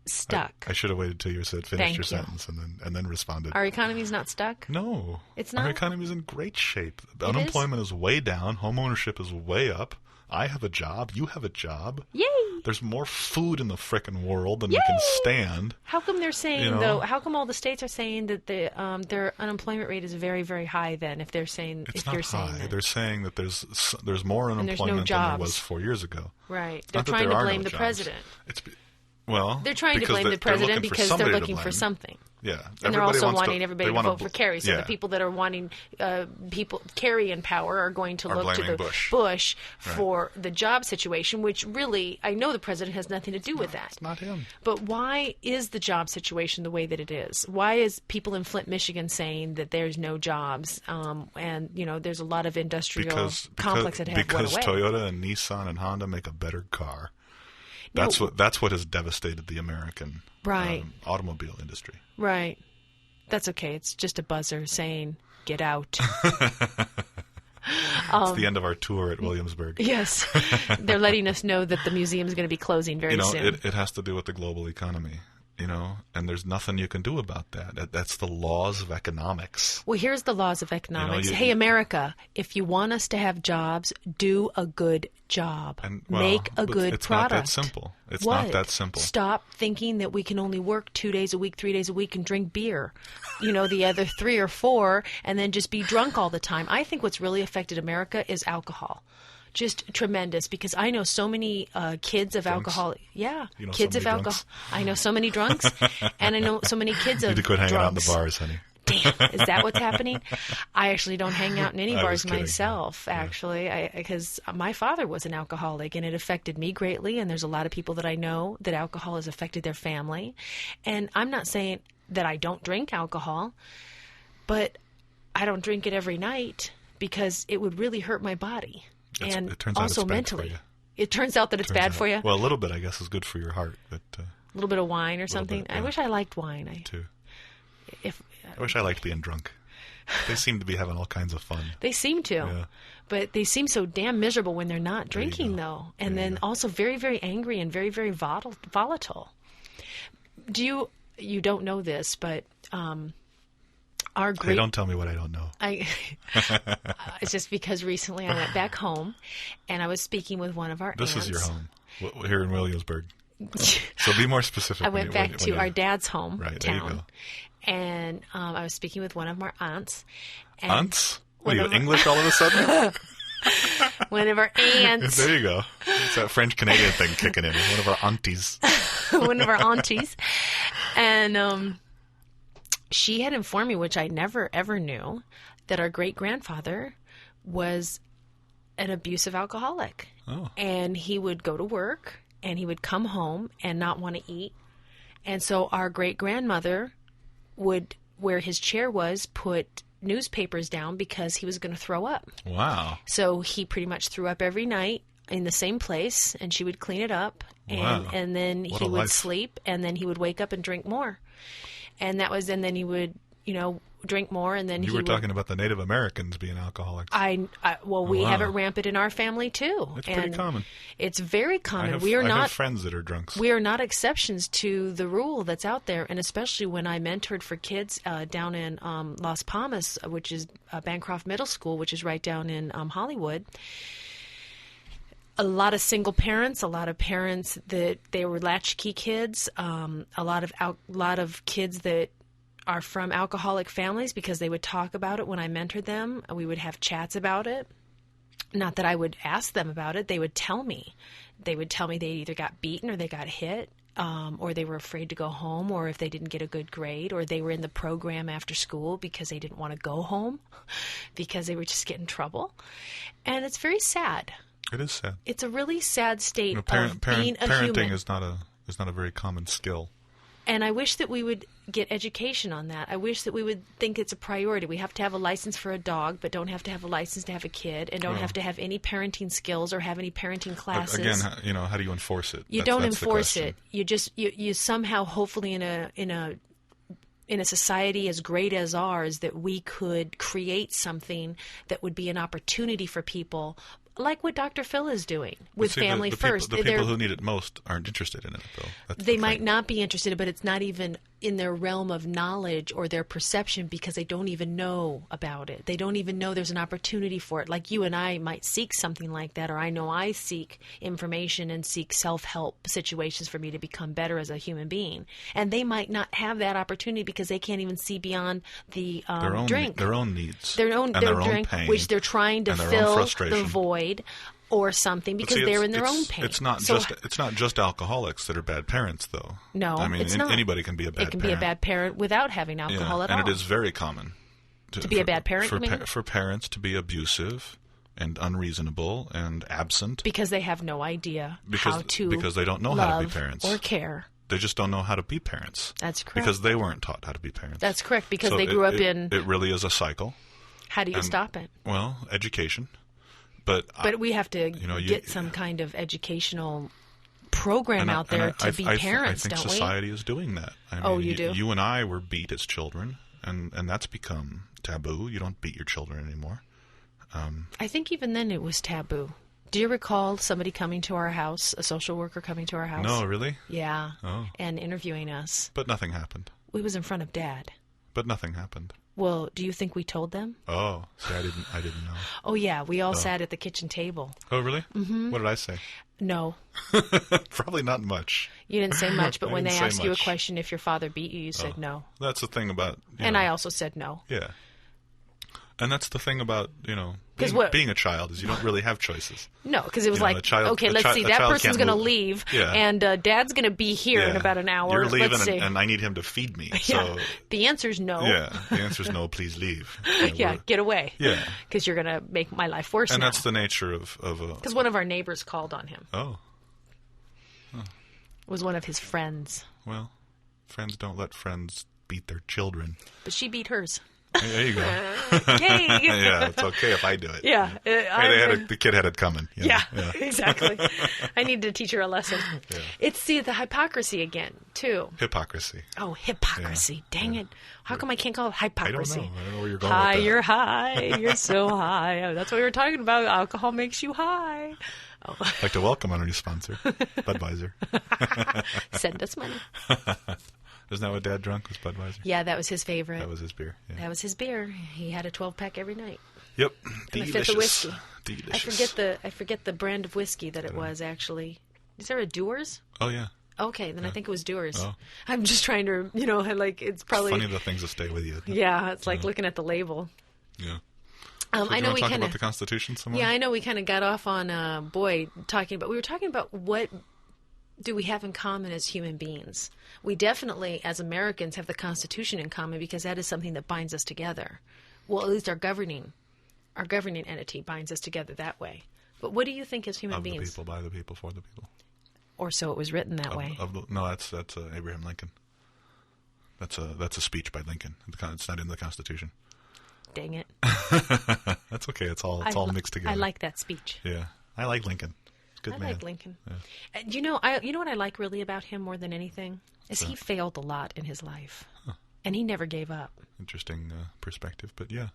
stuck. I should have waited till you finished your sentence and then responded. Our economy's not stuck? No. It's not? Our economy's in great shape. Unemployment is way down. Home ownership is way up. I have a job. You have a job. Yay! There's more food in the frickin' world than we can stand. How come they're saying, though, how come all the states are saying that their unemployment rate is very, very high then, if they're saying... It's not high. They're saying that there's more unemployment than there was 4 years ago. Right. They're trying to blame the president. They're trying to blame the president because they're looking for something. Yeah. And they're also wanting everybody to vote for Kerry. So the people that are wanting Kerry in power are going to look to Bush for the job situation, which really, I know the president has nothing to do with that. It's not him. But why is the job situation the way that it is? Why is people in Flint, Michigan saying that there's no jobs? And, there's a lot of industrial complexes that have went away. Because Toyota and Nissan and Honda make a better car. That's what has devastated the American automobile industry. Right. That's okay. It's just a buzzer saying, get out. It's the end of our tour at Williamsburg. Yes. They're letting us know that the museum is going to be closing very soon. It has to do with the global economy. And there's nothing you can do about that. That's the laws of economics. Well, here's the laws of economics. Hey, America, if you want us to have jobs, do a good job. Make a good product. It's not that simple. It's not that simple. Stop thinking that we can only work 2 days a week, 3 days a week, and drink beer. The other 3 or 4, and then just be drunk all the time. I think what's really affected America is alcohol. Just tremendous, because I know so many kids of alcohol. Yeah, kids of alcohol. I know so many drunks, and I know so many kids of drunks. You need to quit hanging out in the bars, honey. Damn, is that what's happening? I actually don't hang out in any bars myself, actually, because my father was an alcoholic, and it affected me greatly, and there's a lot of people that I know that alcohol has affected their family. And I'm not saying that I don't drink alcohol, but I don't drink it every night because it would really hurt my body. And it turns also out it's mentally. Bad for you. It turns out that it's bad for you? Well, a little bit, I guess, is good for your heart. But, a little bit of wine or something? I wish I liked wine. Too. I wish I liked being drunk. They seem to be having all kinds of fun. They seem to. Yeah. But they seem so damn miserable when they're not drinking, though. And then also very, very angry and very, very volatile. You don't know this, but... Hey, don't tell me what I don't know. It's just because recently I went back home, and I was speaking with one of our aunts. This is your home, here in Williamsburg. So be more specific. I went back to our dad's home town, there you go. And I was speaking with one of our aunts. Aunts? What, are you English all of a sudden? One of our aunts. There you go. It's that French-Canadian thing kicking in. One of our aunties. One of our aunties. And... she had informed me, which I never, ever knew, that our great-grandfather was an abusive alcoholic. Oh. And he would go to work, and he would come home and not want to eat. And so our great-grandmother would, where his chair was, put newspapers down because he was going to throw up. Wow. So he pretty much threw up every night in the same place, and she would clean it up. And then he would sleep, and then he would wake up and drink more. And then he would, drink more, and then you were talking about the Native Americans being alcoholics. Well, we have it rampant in our family too. It's pretty common. It's very common. I have friends that are drunks. We are not exceptions to the rule that's out there, and especially when I mentored for kids down in Las Palmas, which is Bancroft Middle School, which is right down in Hollywood. A lot of single parents, a lot of parents that they were latchkey kids, a lot of kids that are from alcoholic families, because they would talk about it when I mentored them. We would have chats about it. Not that I would ask them about it. They would tell me. They would tell me they either got beaten or they got hit, or they were afraid to go home, or if they didn't get a good grade, or they were in the program after school because they didn't want to go home because they would just get in trouble. And it's very sad. It is sad. It's a really sad state of being a parenting human. is not a very common skill. And I wish that we would get education on that. I wish that we would think it's a priority. We have to have a license for a dog, but don't have to have a license to have a kid, and don't have to have any parenting skills or have any parenting classes. Again, how do you enforce it? You don't enforce it. You just you somehow, hopefully, in a society as great as ours, that we could create something that would be an opportunity for people, like what Dr. Phil is doing with Family First. The people who need it most aren't interested in it, though. They might not be interested, but it's not even in their realm of knowledge or their perception, because they don't even know about it. They don't even know there's an opportunity for it. Like you and I might seek something like that, or I know I seek information and seek self-help situations for me to become better as a human being. And they might not have that opportunity because they can't even see beyond the drink. Their own needs. Their own drink, pain, which they're trying to fill the void or something, because they're in their own pain. It's not just alcoholics that are bad parents, though. No, I mean, it's not. Anybody can be a bad parent. It can be a bad parent without having alcohol at all. And it is very common to be a bad parent, for parents to be abusive and unreasonable and absent, because they have no idea how to because they don't know how to be parents or care. They just don't know how to be parents. That's correct. Because they weren't taught how to be parents. That's correct, because they grew up in... It really is a cycle. How do you stop it? Well, education. But we have to get some kind of educational program out there to be parents, I think society is doing that. You do? You and I were beat as children, and that's become taboo. You don't beat your children anymore. I think even then it was taboo. Do you recall somebody coming to our house, a social worker coming to our house? No, really? Yeah. Oh. And interviewing us. But nothing happened. We was in front of Dad. But nothing happened. Well, do you think we told them? Oh, see, I didn't know. Oh, yeah, we all sat at the kitchen table. Oh, really? Mm-hmm. What did I say? No. Probably not much. You didn't say much, but when they asked you a question if your father beat you, you said no. That's the thing about... I also said no. Yeah. And that's the thing about, being a child, is you don't really have choices. No, because it was let's see, that person's going to leave, and Dad's going to be here in about an hour. You're leaving, and I need him to feed me. So the answer's no. Yeah, the answer's no, please leave. Get away. Yeah. Because you're going to make my life worse And now. that's the nature of Because one of our neighbors called on him. Oh. It was one of his friends. Well, friends don't let friends beat their children. But she beat hers. There you go. Yay! Yeah, it's okay if I do it. Yeah. The kid had it coming. Yeah, exactly. I need to teach her a lesson. Yeah. It's the hypocrisy again, too. Hypocrisy. Oh, hypocrisy. Yeah. Dang it. How come I can't call it hypocrisy? I don't know where you're going with that. You're high. You're so high. Oh, that's what we were talking about. Alcohol makes you high. Oh. I'd like to welcome our new sponsor, Budweiser. Send us money. Isn't that what Dad drank, was Budweiser? Yeah, that was his favorite. That was his beer. Yeah. That was his beer. He had a 12-pack every night. Yep. And a fifth of whiskey. Delicious. I forget the brand of whiskey that it was, actually. Is there a Dewar's? Oh, yeah. Okay, then I think it was Dewar's. Oh. I'm just trying to, it's probably... It's funny the things that stay with you. Yeah, it's like looking at the label. Yeah. So I know we talk about the Constitution some more? Yeah, I know we kind of got off on, we were talking about what do we have in common as human beings. We definitely, as Americans, have the Constitution in common, because that is something that binds us together. Well, at least our governing entity binds us together that way. But what do you think as human beings? Of the people, by the people, for the people. Or so it was written that way. No, that's Abraham Lincoln. That's a speech by Lincoln. It's not in the Constitution. Dang it. That's okay. It's all mixed together. I like that speech. Yeah, I like Lincoln. Good man. I like Lincoln. Yeah. You know what I like really about him more than anything is he failed a lot in his life, and he never gave up. Interesting perspective, but yeah.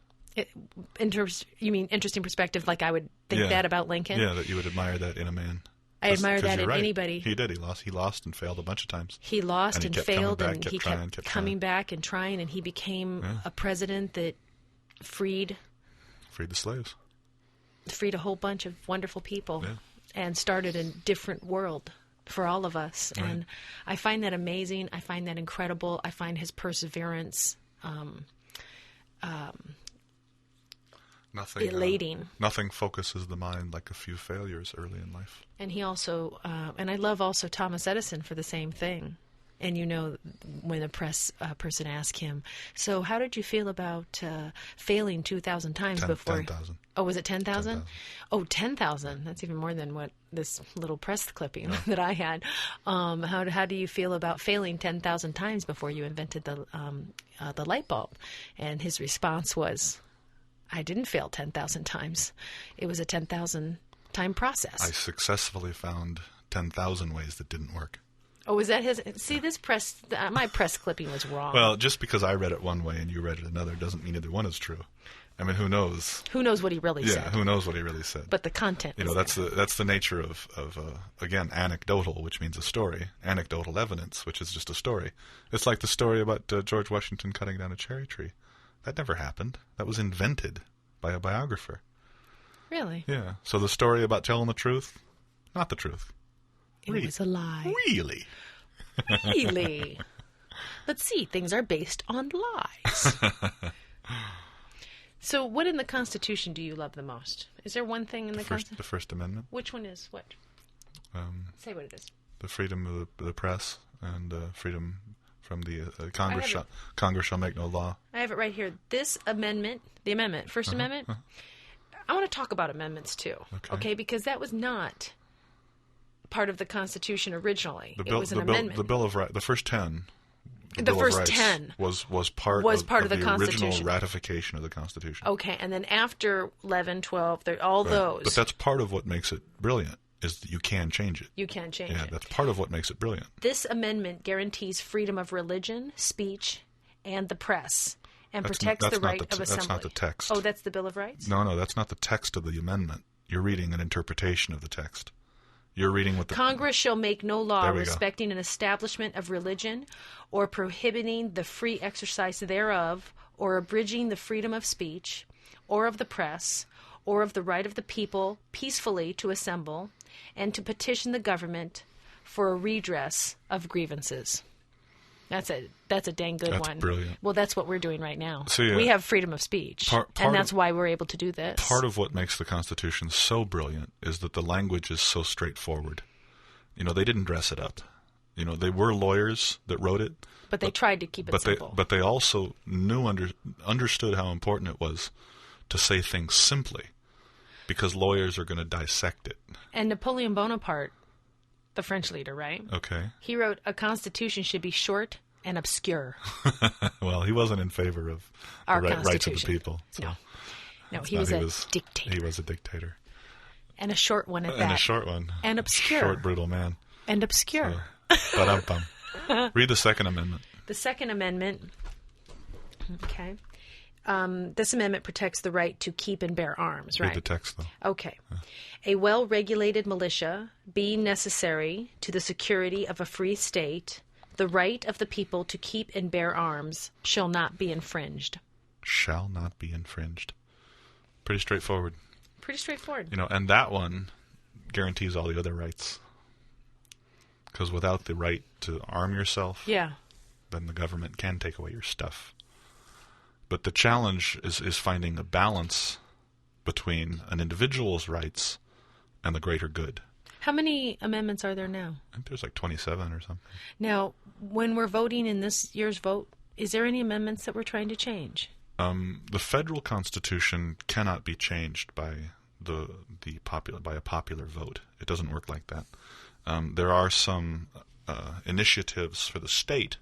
You mean interesting perspective, like I would think that about Lincoln? Yeah, that you would admire that in a man. I admire that in anybody. He did. He lost and failed a bunch of times. He lost and failed, and he kept coming back and trying, and he became a president that freed the slaves. Freed a whole bunch of wonderful people and started a different world for all of us. Right. And I find that amazing. I find that incredible. I find his perseverance elating. Nothing focuses the mind like a few failures early in life. And he also, and I love also Thomas Edison for the same thing. And when the press person asked him, so how did you feel about failing 2,000 times before? 10,000. Oh, was it 10,000? Oh, 10,000. That's even more than what this little press clipping that I had. How do you feel about failing 10,000 times before you invented the light bulb? And his response was, I didn't fail 10,000 times. It was a 10,000 time process. I successfully found 10,000 ways that didn't work. Oh, was that his? See, my press clipping was wrong. Well, just because I read it one way and you read it another doesn't mean either one is true. I mean, who knows? Who knows what he really said? Yeah, who knows what he really said? But the content. That's the nature of again, anecdotal, which means a story. Anecdotal evidence, which is just a story. It's like the story about George Washington cutting down a cherry tree. That never happened. That was invented by a biographer. Really? Yeah. So the story about telling the truth, not the truth. It was a lie. Really? Really? Let's see. Things are based on lies. So what in the Constitution do you love the most? Is there one thing in the Constitution? The First Amendment. Which one is what? Say what it is. The freedom of the press and freedom from the Congress. Congress shall make no law. I have it right here. This amendment, First Amendment. I want to talk about amendments too. Okay, because that was not part of the Constitution originally. It was an amendment. The Bill of Rights, the first 10. The first 10 was part of the original ratification of the Constitution. Okay, and then after 11, 12, all those. But that's part of what makes it brilliant, is that you can change it. You can change it. Yeah, that's part of what makes it brilliant. This amendment guarantees freedom of religion, speech, and the press, and protects the right of assembly. That's not the text. Oh, that's the Bill of Rights? No, that's not the text of the amendment. You're reading an interpretation of the text. You're reading what the... Congress shall make no law respecting an establishment of religion or prohibiting the free exercise thereof or abridging the freedom of speech or of the press or of the right of the people peacefully to assemble and to petition the government for a redress of grievances. That's a dang good one. That's brilliant. Well, that's what we're doing right now. So, yeah, we have freedom of speech, and that's why we're able to do this. Part of what makes the Constitution so brilliant is that the language is so straightforward. They didn't dress it up. They were lawyers that wrote it. But they tried to keep it simple. But they also understood how important it was to say things simply, because lawyers are going to dissect it. And Napoleon Bonaparte, the French leader, right? Okay. He wrote, a constitution should be short and obscure. Well, he wasn't in favor of the rights of the people. So no, he was a dictator. He was a dictator. And a short one at that. And a short one. And obscure. Short, brutal man. And obscure. So, read the Second Amendment. The Second Amendment, okay. This amendment protects the right to keep and bear arms, right? Read the text, though. Okay. A well-regulated militia, being necessary to the security of a free state, the right of the people to keep and bear arms shall not be infringed. Shall not be infringed. Pretty straightforward. Pretty straightforward. And that one guarantees all the other rights. Because without the right to arm yourself, then the government can take away your stuff. But the challenge is finding a balance between an individual's rights and the greater good. How many amendments are there now? I think there's like 27 or something. Now, when we're voting in this year's vote, is there any amendments that we're trying to change? The federal Constitution cannot be changed by a popular vote. It doesn't work like that. There are some initiatives for the state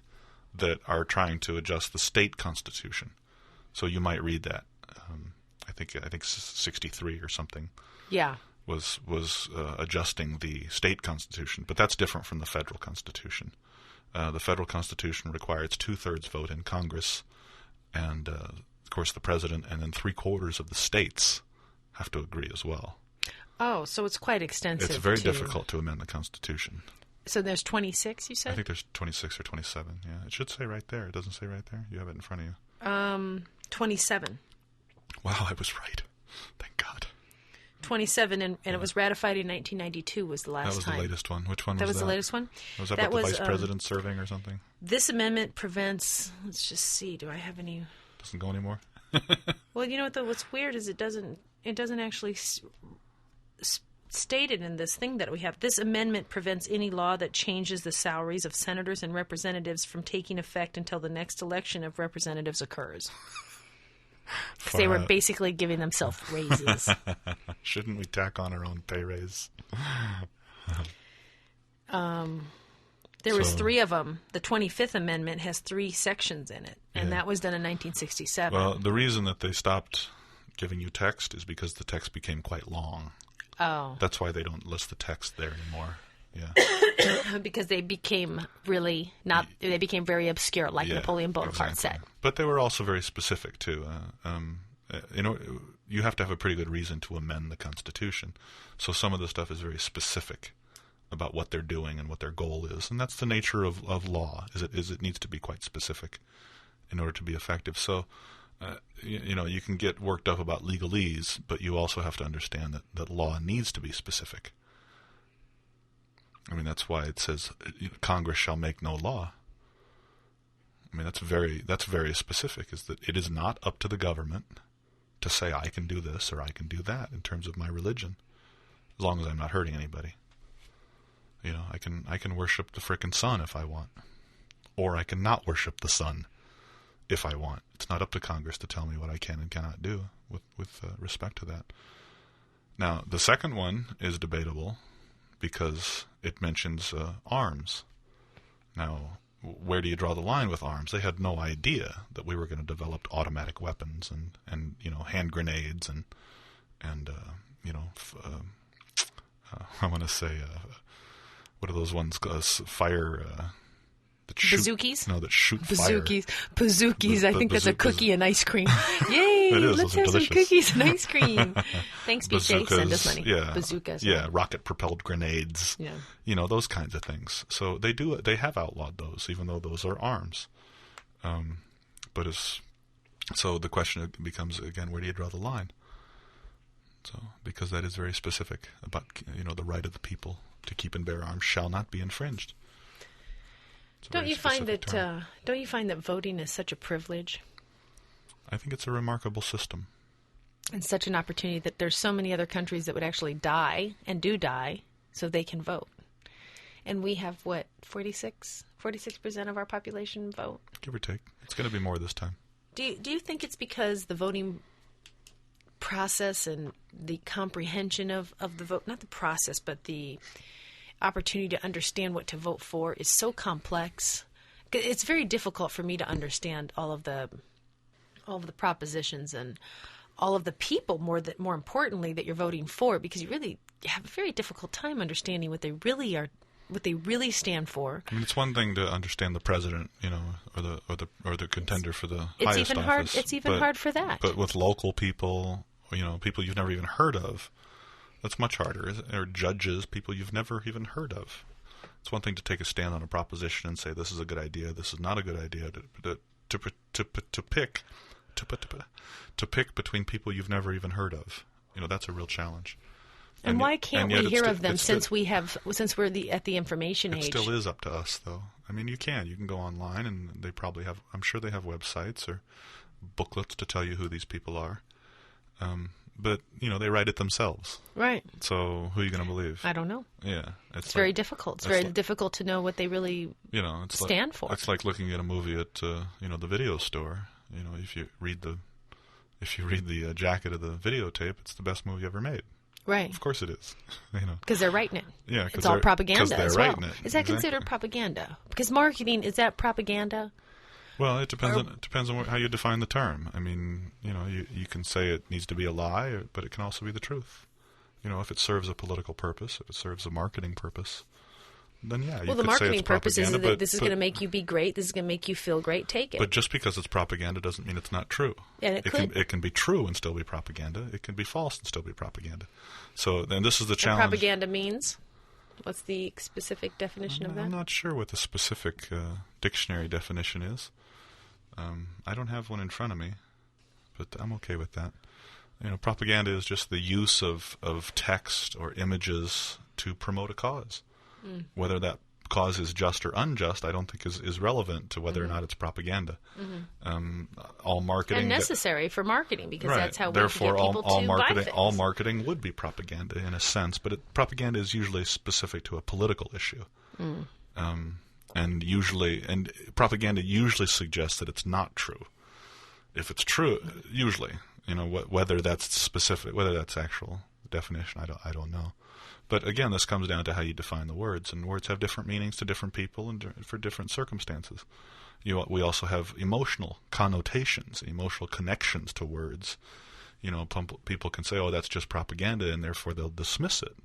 that are trying to adjust the state constitution. So you might read that. I think 63 or something. Yeah. Was adjusting the state constitution, but that's different from the federal constitution. The federal constitution requires 2/3 vote in Congress, and of course the president, and then 3/4 of the states have to agree as well. Oh, so it's quite extensive. It's very difficult to amend the Constitution. So there's 26, you said? I think there's 26 or 27, yeah. It should say right there. It doesn't say right there? You have it in front of you. 27. Wow, I was right. Thank God. 27, and it was ratified in 1992 was the last time. That was the latest one. Which one was that? That was the latest one? Was that about the vice president serving or something? This amendment prevents, let's just see, do I have any... Doesn't go anymore? Well, you know what, though? What's weird is it doesn't actually state it in this thing that we have. This amendment prevents any law that changes the salaries of senators and representatives from taking effect until the next election of representatives occurs. Because they were basically giving themselves raises. Shouldn't we tack on our own pay raise? There was 3 of them. The 25th Amendment has 3 sections in it, and that was done in 1967. Well, the reason that they stopped giving you text is because the text became quite long. Oh. That's why they don't list the text there anymore. Yeah. Because they became really not. They became very obscure, like Napoleon Bonaparte said. But they were also very specific too. You have to have a pretty good reason to amend the Constitution. So some of the stuff is very specific about what they're doing and what their goal is, and that's the nature of law. Is it needs to be quite specific in order to be effective. So. You can get worked up about legalese, but you also have to understand that law needs to be specific. I mean, that's why it says Congress shall make no law. I mean, that's very specific, is that it is not up to the government to say I can do this or I can do that in terms of my religion, as long as I'm not hurting anybody. I can worship the frickin' sun if I want, or I can not worship the sun if I want. It's not up to Congress to tell me what I can and cannot do with respect to that. Now, the second one is debatable because it mentions arms. Now, where do you draw the line with arms? They had no idea that we were going to develop automatic weapons and hand grenades and I want to say what are those ones? Fire. Bazookies? No, that shoot Bazookies. fire. Bazookies. I think that's a cookie and ice cream. Yay! Let's have some cookies and ice cream. Thanks, BJ. Send us money. Yeah. Bazookas. Yeah, rocket-propelled grenades. Yeah. Those kinds of things. So they have outlawed those, even though those are arms. So the question becomes, again, where do you draw the line? So, because that is very specific about, the right of the people to keep and bear arms shall not be infringed. Don't you find that voting is such a privilege? I think it's a remarkable system. And such an opportunity that there's so many other countries that would actually die and do die so they can vote. And we have, 46% of our population vote? Give or take. It's going to be more this time. Do you think it's because the voting process and the comprehension of the vote, not the process, but the opportunity to understand what to vote for is so complex? It's very difficult for me to understand all of the propositions and all of the people, more importantly, that you're voting for, because you really have a very difficult time understanding what they really stand for. I mean, it's one thing to understand the president, or the contender for the highest office. It's even hard for that. But with local people, people you've never even heard of, that's much harder. Or judges, people you've never even heard of. It's one thing to take a stand on a proposition and say this is a good idea, this is not a good idea. To pick between people you've never even heard of, that's a real challenge. And why can't we hear of them since we're at the information age? It still is up to us, though. I mean, you can go online, and they probably have. I'm sure they have websites or booklets to tell you who these people are. But, they write it themselves. Right. So who are you going to believe? I don't know. Yeah. It's very difficult. It's very difficult to know what they really stand for. It's like looking at a movie at, the video store. If you read the jacket of the videotape, it's the best movie ever made. Right. Of course it is. Because they're writing it. Yeah. It's all propaganda as well. It. Is that considered propaganda? Because marketing, is that propaganda? Well, it depends on how you define the term. I mean, you can say it needs to be a lie, but it can also be the truth. If it serves a political purpose, if it serves a marketing purpose, then yeah, you well, the could say marketing it's purpose is propaganda. that this is going to make you be great. This is going to make you feel great. Take it. But just because it's propaganda doesn't mean it's not true. And it can be true and still be propaganda. It can be false and still be propaganda. So then this is the challenge. What propaganda means? What's the specific definition of that? I'm not sure what the specific dictionary definition is. I don't have one in front of me, but I'm okay with that. Propaganda is just the use of text or images to promote a cause. Whether that cause is just or unjust, I don't think is relevant to whether or not it's propaganda. All marketing and necessary for marketing because right. that's how we Therefore, get people to buy things. All marketing would be propaganda in a sense, but propaganda is usually specific to a political issue, and propaganda usually suggests that it's not true. If it's true, usually, whether that's specific, whether that's actual definition, I don't know. But again, this comes down to how you define the words, and words have different meanings to different people and for different circumstances. We also have emotional connotations, emotional connections to words. People can say, "Oh, that's just propaganda," and therefore they'll dismiss it.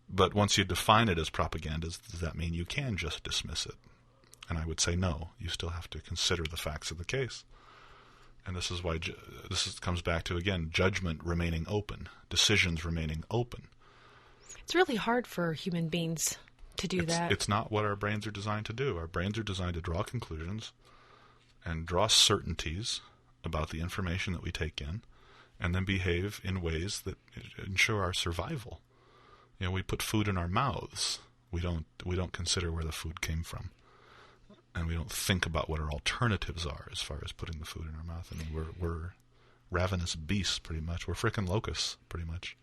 But once you define it as propaganda, does that mean you can just dismiss it? And I would say no. You still have to consider the facts of the case. And this is why comes back to, again, judgment remaining open, decisions remaining open. It's really hard for human beings to do that. It's not what our brains are designed to do. Our brains are designed to draw conclusions and draw certainties about the information that we take in, and then behave in ways that ensure our survival. We put food in our mouths. We don't consider where the food came from, and we don't think about what our alternatives are as far as putting the food in our mouth. I mean, we're ravenous beasts, pretty much. We're frickin' locusts, pretty much.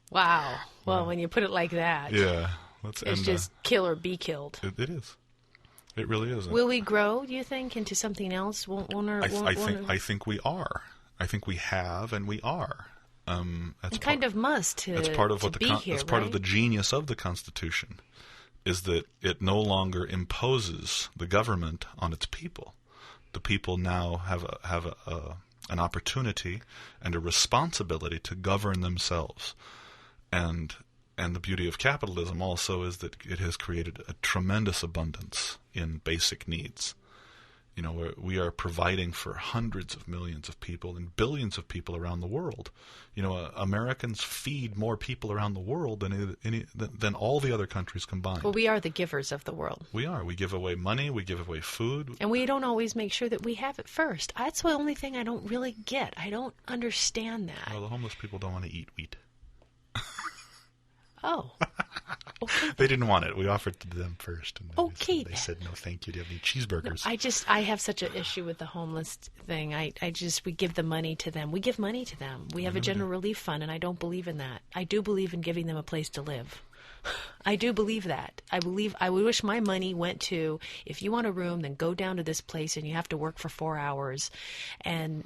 Wow. Well, when you put it like that, yeah, it's just kill or be killed. It is. It really is. Will we grow, do you think, into something else? I think we are. I think we have, and we are. That's kind of must to That's part of what be here, that's part right? of the genius of the Constitution, is that it no longer imposes the government on its people. The people now have an opportunity and a responsibility to govern themselves. And the beauty of capitalism also is that it has created a tremendous abundance in basic needs. We are providing for hundreds of millions of people and billions of people around the world. Americans feed more people around the world than all the other countries combined. Well, we are the givers of the world. We are. We give away money. We give away food. And we don't always make sure that we have it first. That's the only thing I don't really get. I don't understand that. Well, the homeless people don't want to eat wheat. Oh. Okay. They didn't want it. We offered it to them first. And they said, no, thank you. Do you have any cheeseburgers? No, I have such an issue with the homeless thing. We give the money to them. We give money to them. We have a general relief fund, and I don't believe in that. I do believe in giving them a place to live. I do believe that. I wish my money went to, if you want a room, then go down to this place and you have to work for 4 hours. And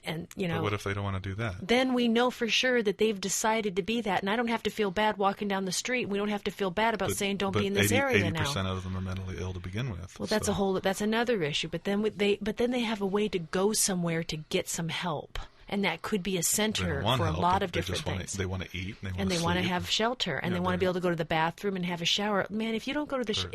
But what if they don't want to do that? Then we know for sure that they've decided to be that. And I don't have to feel bad walking down the street. We don't have to feel bad about saying don't be in this area now. 80% of them are mentally ill to begin with. Well, that's another issue. But then they have a way to go somewhere to get some help. And that could be a center for a lot of different things. They want to eat, and they want to have shelter, and they want to be able to go to the bathroom and have a shower. Man, if you don't go to the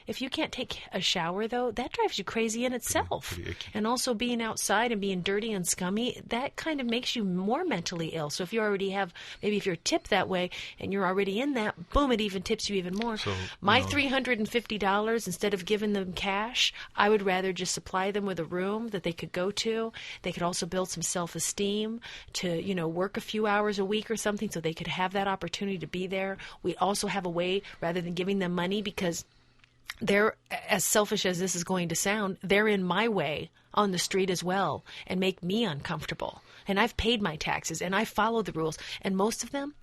if you can't take a shower though, that drives you crazy in itself. Pretty and also being outside and being dirty and scummy, that kind of makes you more mentally ill. So if you already have, maybe if you're tipped that way and you're already in that, boom, it even tips you even more. So, my $350, instead of giving them cash, I would rather just supply them with a room that they could go to. They could also build some self-esteem to, work a few hours a week or something so they could have that opportunity to be there. We also have a way, rather than giving them money, because they're, as selfish as this is going to sound, they're in my way on the street as well and make me uncomfortable. And I've paid my taxes and I follow the rules. And most of them,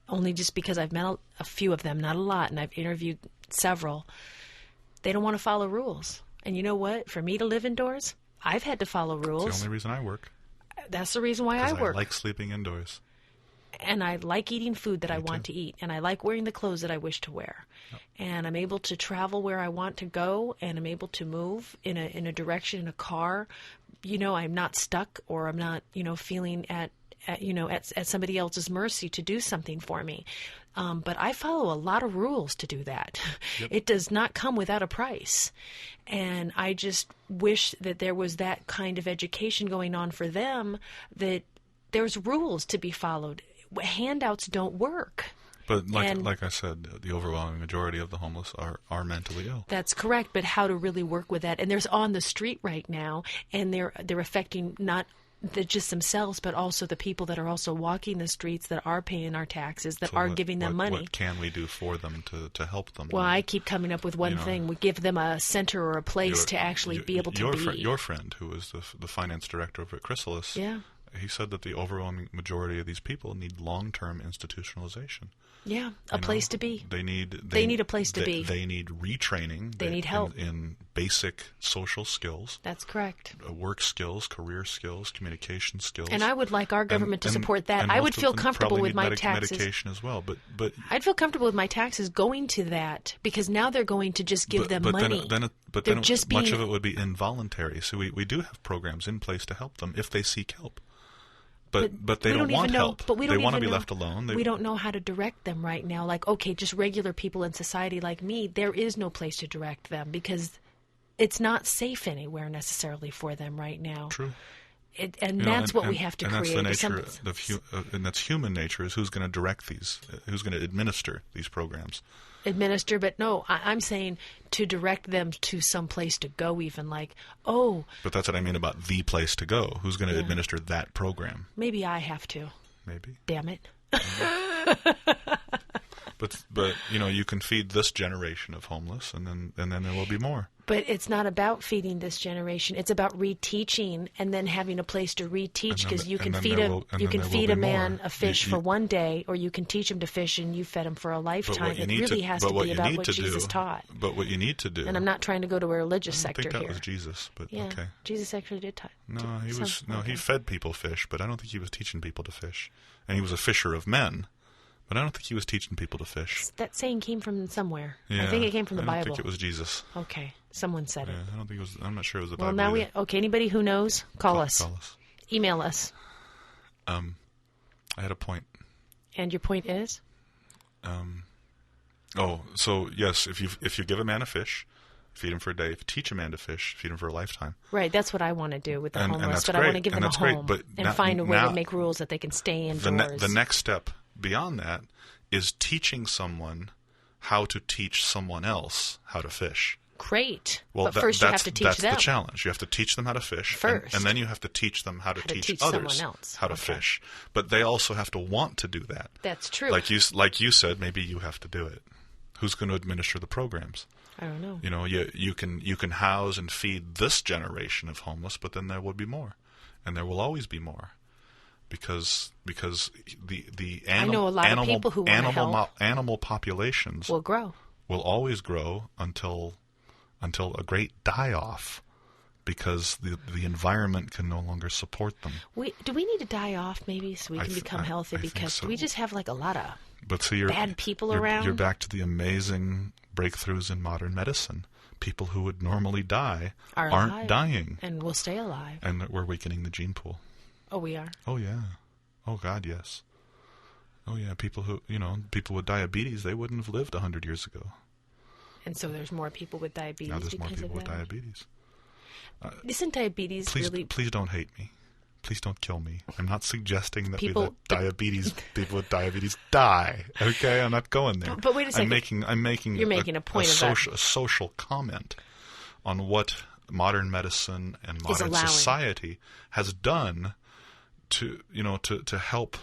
only just because I've met a few of them, not a lot, and I've interviewed several, they don't want to follow rules. And you know what? For me to live indoors, I've had to follow rules. It's the only reason I work. That's the reason why I work. I like sleeping indoors. And I like eating food that I want to eat. And I like wearing the clothes that I wish to wear. Yep. And I'm able to travel where I want to go. And I'm able to move in a direction in a car. I'm not stuck, or I'm not, feeling at at somebody else's mercy to do something for me. But I follow a lot of rules to do that. Yep. It does not come without a price. And I just wish that there was that kind of education going on for them, that there's rules to be followed. Handouts don't work. But like I said, the overwhelming majority of the homeless are mentally ill. That's correct, but how to really work with that. And there's on the street right now, and they're affecting not just themselves, but also the people that are also walking the streets, that are paying our taxes, that are giving them money. What can we do for them to help them? Well, I keep coming up with one thing. We give them a center or a place to actually be able to be. Your friend, who is the finance director over at Chrysalis, he said that the overwhelming majority of these people need long-term institutionalization. Yeah, a place to be. They need a place to be. They need retraining. They need help in basic social skills. That's correct. Work skills, career skills, communication skills. And I would like our government to support that. I would feel comfortable with my taxes. Medication as well, but I'd feel comfortable with my taxes going to that, because now they're going to just give them money. Then much of it would be involuntary. So we do have programs in place to help them if they seek help. But they don't want help. But we don't they want to be know, left alone. We don't know how to direct them right now. Like, okay, just regular people in society like me, there is no place to direct them, because it's not safe anywhere necessarily for them right now. True. That's what we have to create. And that's the nature and that's human nature, is who's going to direct these, who's going to administer these programs. Administer, but no, I'm saying to direct them to some place to go, even like, But that's what I mean about the place to go. Who's going to administer that program? Maybe I have to. Maybe. Damn it. But you can feed this generation of homeless, and then there will be more. But it's not about feeding this generation. It's about reteaching, and then having a place to reteach, because you can feed a man a fish for one day, or you can teach him to fish, and you fed him for a lifetime. It really has to be about what Jesus taught. But what you need to do, and I'm not trying to go to a religious sector here. I think that here. was Jesus, but yeah, okay. Jesus actually did teach. He fed people fish, but I don't think he was teaching people to fish. And he was a fisher of men. But I don't think he was teaching people to fish. That saying came from somewhere. Yeah, I think it came from the Bible. I don't think it was Jesus. Okay, someone said it. I don't think it was. I'm not sure it was the Bible. Well, now anybody who knows, call us. Call us. Email us. I had a point. And your point is? So yes, if you give a man a fish, feed him for a day. If you teach a man to fish, feed him for a lifetime. Right, that's what I want to do with the homeless. But great. I want to give them a home and find a way to make rules that they can stay indoors. The next step beyond that is teaching someone how to teach someone else how to fish. Great. Well, but first you have to teach them. That's the challenge. You have to teach them how to fish first. And then you have to teach them how to teach others how to fish. But they also have to want to do that. That's true. Like you said, maybe you have to do it. Who's going to administer the programs? I don't know. You can house and feed this generation of homeless, but then there will be more. And there will always be more. Because the animal populations will always grow until a great die-off, because the environment can no longer support them. Do we need to die off maybe so we can become healthy? Because we just have like a lot of bad people around. You're back to the amazing breakthroughs in modern medicine. People who would normally die aren't dying. And will stay alive. And we're weakening the gene pool. Oh, we are? Oh, yeah. Oh, God, yes. Oh, yeah. People with diabetes, they wouldn't have lived 100 years ago. And so there's more people with diabetes. Now there's more people with diabetes. Isn't diabetes really... Please don't hate me. Please don't kill me. I'm not suggesting that people with diabetes die. Okay, I'm not going there. But wait a second. I'm making You're making a point of a social comment on what modern medicine and modern society has done to help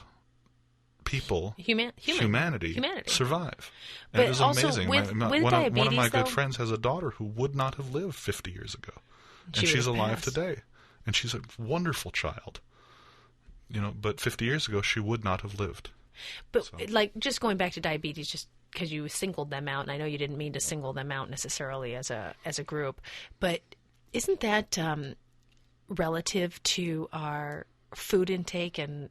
people, humanity survive. And it is amazing. One of my good friends has a daughter who would not have lived 50 years ago, and she's alive today, and she's a wonderful child. But 50 years ago she would not have lived. But just going back to diabetes, just because you singled them out, and I know you didn't mean to single them out necessarily as a group, but isn't that relative to our food intake and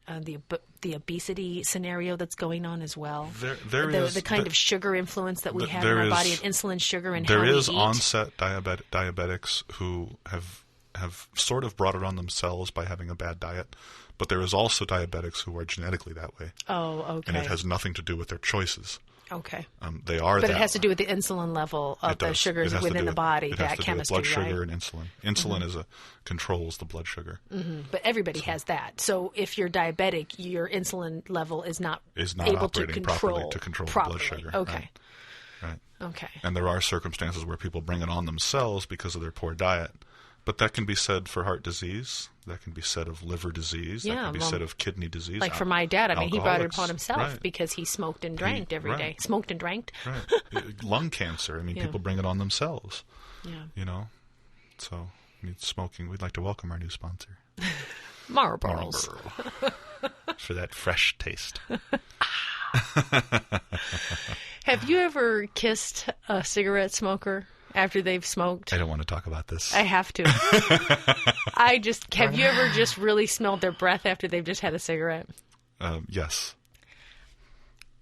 the obesity scenario that's going on as well? The kind of sugar influence that we have in our body, and insulin sugar, and there how we is eat. onset diabetics who have have sort of brought it on themselves by having a bad diet, but there is also diabetics who are genetically that way. Oh, okay. And it has nothing to do with their choices. Okay. They are But that. it has to do with the insulin level of the sugars within the body, that chemistry, right? Blood sugar and insulin. Insulin controls the blood sugar. Mm-hmm. But everybody has that. So if you're diabetic, your insulin level is not able to control properly the blood sugar. Okay. Right. Okay. And there are circumstances where people bring it on themselves because of their poor diet. But that can be said for heart disease. That can be said of liver disease. That can be said of kidney disease. Like for my dad, I mean, he brought it upon himself because he smoked and drank every day. Smoked and drank. Right. Lung cancer. I mean, people bring it on themselves. Yeah. You know? So, smoking. We'd like to welcome our new sponsor. Marlboro. For that fresh taste. Have you ever kissed a cigarette smoker after they've smoked? I don't want to talk about this. I have to. Have you ever just really smelled their breath after they've just had a cigarette? Yes.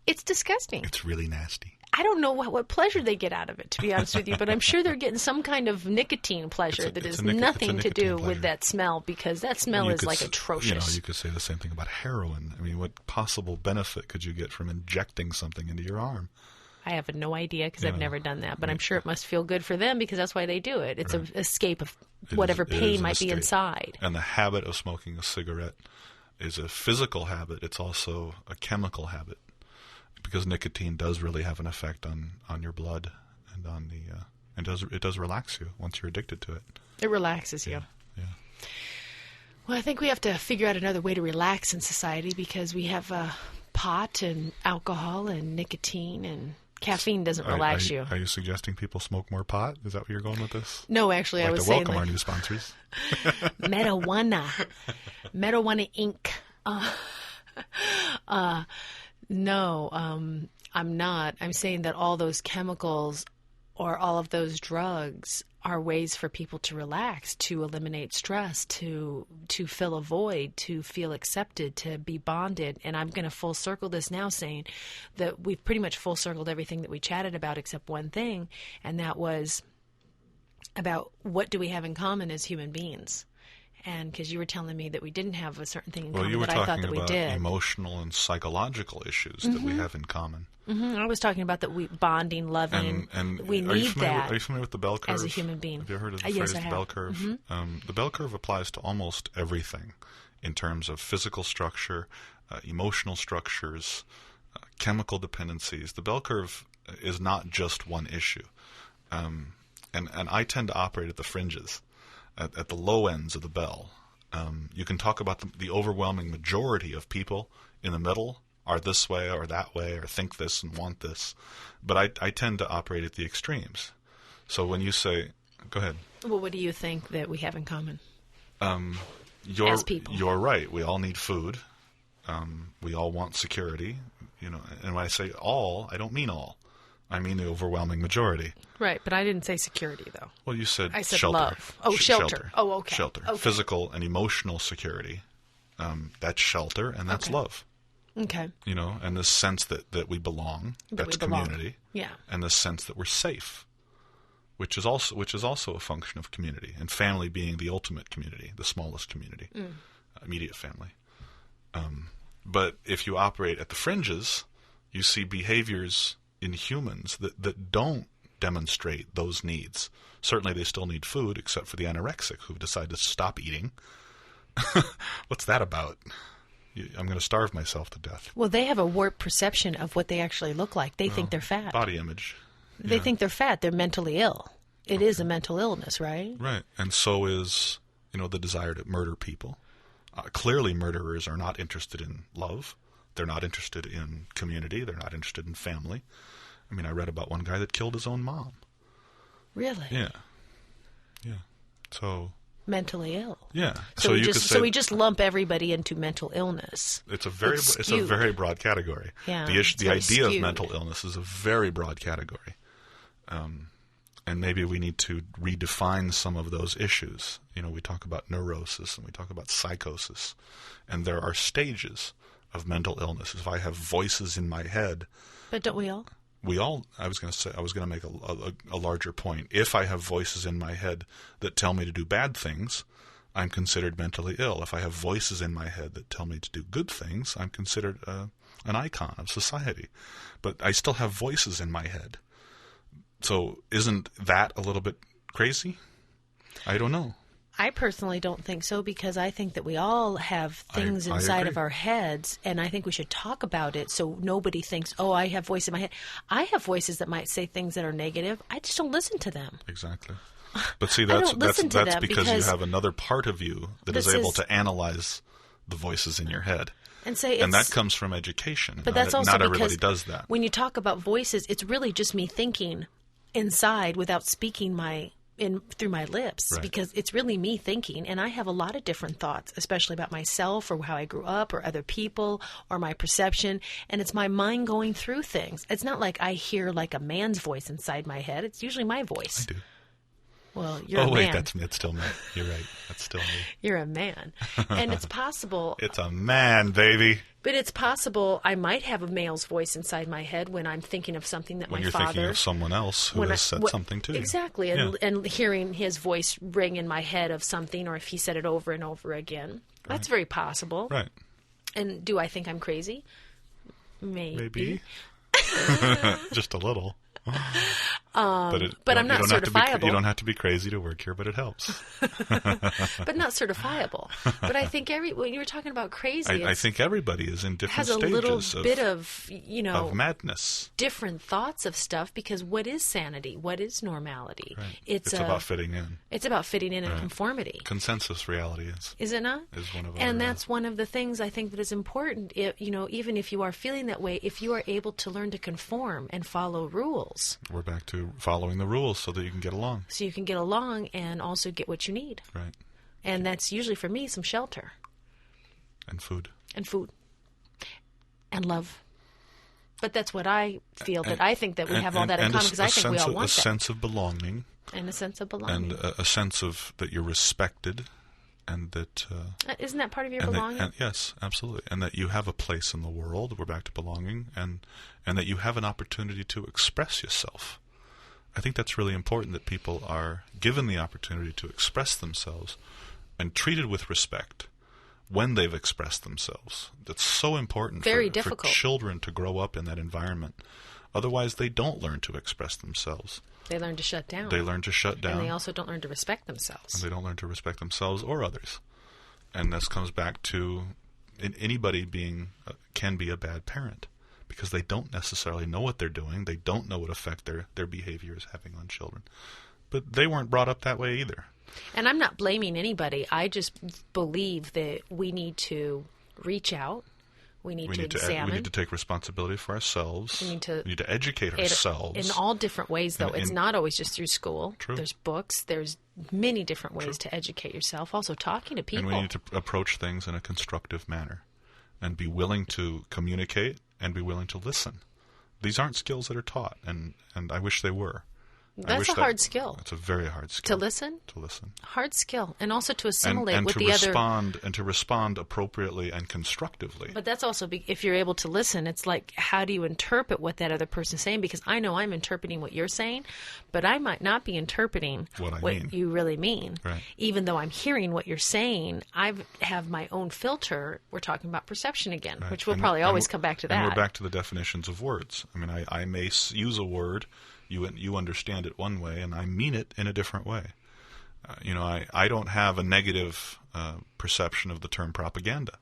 It's disgusting. It's really nasty. I don't know what pleasure they get out of it, to be honest with you, but I'm sure they're getting some kind of nicotine pleasure that has nothing to do with that smell, because that smell is like atrocious. You could say the same thing about heroin. I mean, what possible benefit could you get from injecting something into your arm? I have no idea because I've never done that, but I'm sure it must feel good for them because that's why they do it. It's an escape of whatever pain might be inside. And the habit of smoking a cigarette is a physical habit. It's also a chemical habit because nicotine does really have an effect on your blood and on it does relax you once you're addicted to it. It relaxes you. Yeah. Well, I think we have to figure out another way to relax in society because we have pot and alcohol and nicotine and caffeine doesn't relax you. Are you suggesting people smoke more pot? Is that where you're going with this? No, actually, I was saying... welcome our new sponsors. Marijuana. Marijuana Inc. No, I'm not. I'm saying that all those chemicals or all of those drugs are ways for people to relax, to eliminate stress, to fill a void, to feel accepted, to be bonded. And I'm going to full circle this now, saying that we've pretty much full circled everything that we chatted about except one thing, and that was about what do we have in common as human beings. And because you were telling me that we didn't have a certain thing in common that I thought that we did. Well, you were talking about emotional and psychological issues that we have in common. Mm-hmm. I was talking about that we bonding, loving. And we need that. Are you familiar with the bell curve? As a human being. Have you heard of the phrase the bell curve? Mm-hmm. The bell curve applies to almost everything in terms of physical structure, emotional structures, chemical dependencies. The bell curve is not just one issue. And I tend to operate at the fringes. At the low ends of the bell. You can talk about the overwhelming majority of people in the middle are this way or that way or think this and want this. But I tend to operate at the extremes. So when you say, go ahead. Well, what do you think that we have in common as people? You're right. We all need food. We all want security. And when I say all, I don't mean all. I mean the overwhelming majority. Right, but I didn't say security, though. Well, you said I said shelter. Love. Oh, shelter. Oh, okay. Shelter. Okay. Physical and emotional security. That's shelter, and that's love. Okay. And this sense that we belong. That's community. Yeah. And this sense that we're safe, which is also a function of community, and family being the ultimate community, the smallest community, immediate family. But if you operate at the fringes, you see behaviors in humans that don't demonstrate those needs. Certainly they still need food, except for the anorexic who decide to stop eating. What's that about? I'm going to starve myself to death. Well, they have a warped perception of what they actually look like. They think they're fat. Body image. They think they're fat. They're mentally ill. It is a mental illness, right? Right. And so is, the desire to murder people. Clearly murderers are not interested in love. They're not interested in community. They're not interested in family. I mean, I read about one guy that killed his own mom. Really? Yeah. So mentally ill. Yeah. So we just lump everybody into mental illness. It's a very broad category. Yeah. The idea of mental illness is a very broad category. And maybe we need to redefine some of those issues. We talk about neurosis and we talk about psychosis, and there are stages of mental illness. If I have voices in my head. But don't we all? I was going to make a larger point. If I have voices in my head that tell me to do bad things, I'm considered mentally ill. If I have voices in my head that tell me to do good things, I'm considered an icon of society. But I still have voices in my head. So isn't that a little bit crazy? I don't know. I personally don't think so, because I think that we all have things inside of our heads, and I think we should talk about it so nobody thinks, oh, I have voice in my head. I have voices that might say things that are negative. I just don't listen to them. Exactly. But see, that's because you have another part of you that is able to analyze the voices in your head. And that comes from education. But that's also not everybody does that. When you talk about voices, it's really just me thinking inside without speaking through my lips, right. Because it's really me thinking, and I have a lot of different thoughts, especially about myself or how I grew up or other people or my perception, and it's my mind going through things. It's not like I hear like a man's voice inside my head. It's usually my voice. I do. Well, you're a man. Oh, wait, that's still me. You're right. That's still me. You're a man. And it's possible. It's a man, baby. But it's possible I might have a male's voice inside my head when I'm thinking of something that when my father... When you're thinking of someone else who has said something to you. Exactly. And hearing his voice ring in my head of something, or if he said it over and over again. Right. That's very possible. Right. And do I think I'm crazy? Maybe. Just a little. But I'm not certifiable. You don't have to be crazy to work here, but it helps. But not certifiable. But I think when you were talking about crazy, I think everybody is in different stages. Has a little bit of madness, different thoughts of stuff. Because what is sanity? What is normality? Right. It's about fitting in. It's about fitting in and conformity. Consensus reality is it not? Is one of and that's one of the things I think that is important. Even if you are feeling that way, if you are able to learn to conform and follow rules. We're back to following the rules so that you can get along. So you can get along and also get what you need. Right. And that's usually for me some shelter. And food. And love. But that's what I feel, that I think that we have all that in common, because I think we all want that. A sense of belonging. And a sense of belonging. And a sense of that you're respected, and that... Isn't that part of your belonging? Yes, absolutely. And that you have a place in the world, we're back to belonging, and that you have an opportunity to express yourself. I think that's really important, that people are given the opportunity to express themselves and treated with respect when they've expressed themselves. That's so important for children to grow up in that environment. Otherwise, they don't learn to express themselves. They learn to shut down. And they also don't learn to respect themselves. And they don't learn to respect themselves or others. And this comes back to anybody can be a bad parent, because they don't necessarily know what they're doing. They don't know what effect their behavior is having on children. But they weren't brought up that way either. And I'm not blaming anybody. I just believe that we need to reach out. We need to examine. We need to take responsibility for ourselves. We need to educate ourselves. In all different ways, though. It's not always just through school. True. There's books. There's many different ways to educate yourself. Also talking to people. And we need to approach things in a constructive manner and be willing to communicate and be willing to listen. These aren't skills that are taught, and I wish they were. That's a hard skill. It's a very hard skill. To listen? To listen. Hard skill. And also to assimilate with the other... And to respond appropriately and constructively. But that's also, if you're able to listen, it's like, how do you interpret what that other person's saying? Because I know I'm interpreting what you're saying, but I might not be interpreting what you really mean. Right. Even though I'm hearing what you're saying, I have my own filter. We're talking about perception again, right. Which we'll probably always come back to that. And we're back to the definitions of words. I mean, I may use a word... You understand it one way, and I mean it in a different way. I don't have a negative perception of the term propaganda.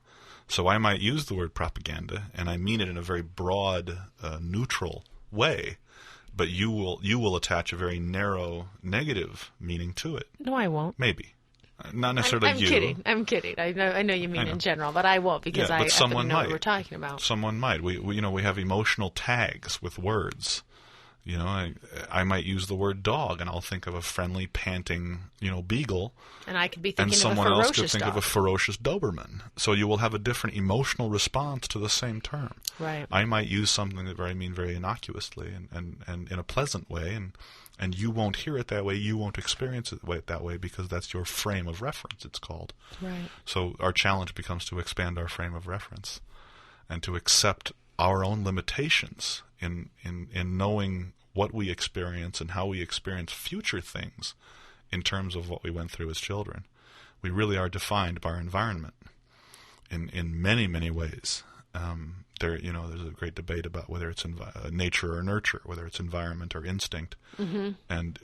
So I might use the word propaganda, and I mean it in a very broad, neutral way. But you will attach a very narrow, negative meaning to it. No, I won't. Maybe. Not necessarily you. I'm kidding. I know you mean in general, but I won't, because I know what we're talking about. Someone might. We have emotional tags with words. I might use the word dog, and I'll think of a friendly, panting, beagle. And I could be thinking of a ferocious dog. And someone else could think of a ferocious Doberman. So you will have a different emotional response to the same term. Right. I might use something that I mean very innocuously and in a pleasant way, and you won't hear it that way. You won't experience it that way, because that's your frame of reference, it's called. Right. So our challenge becomes to expand our frame of reference and to accept our own limitations in knowing what we experience and how we experience future things in terms of what we went through as children. We really are defined by our environment in many, many ways. There's a great debate about whether it's nature or nurture, whether it's environment or instinct. Mm-hmm. And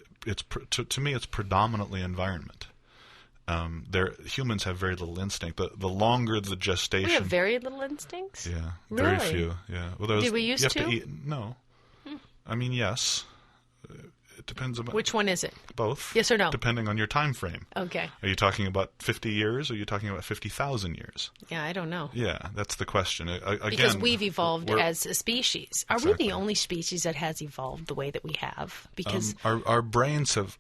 to me, it's predominantly environment. Humans have very little instinct. The longer the gestation... We have very little instincts? Yeah, really? Very few. Yeah. Well, did we used to? Eat, no. I mean, yes. It depends on... Which one is it? Both. Yes or no? Depending on your time frame. Okay. Are you talking about 50 years or are you talking about 50,000 years? Yeah, I don't know. Yeah, that's the question. Again, because we've evolved as a species. Are exactly. we the only species that has evolved the way that we have? Because our brains have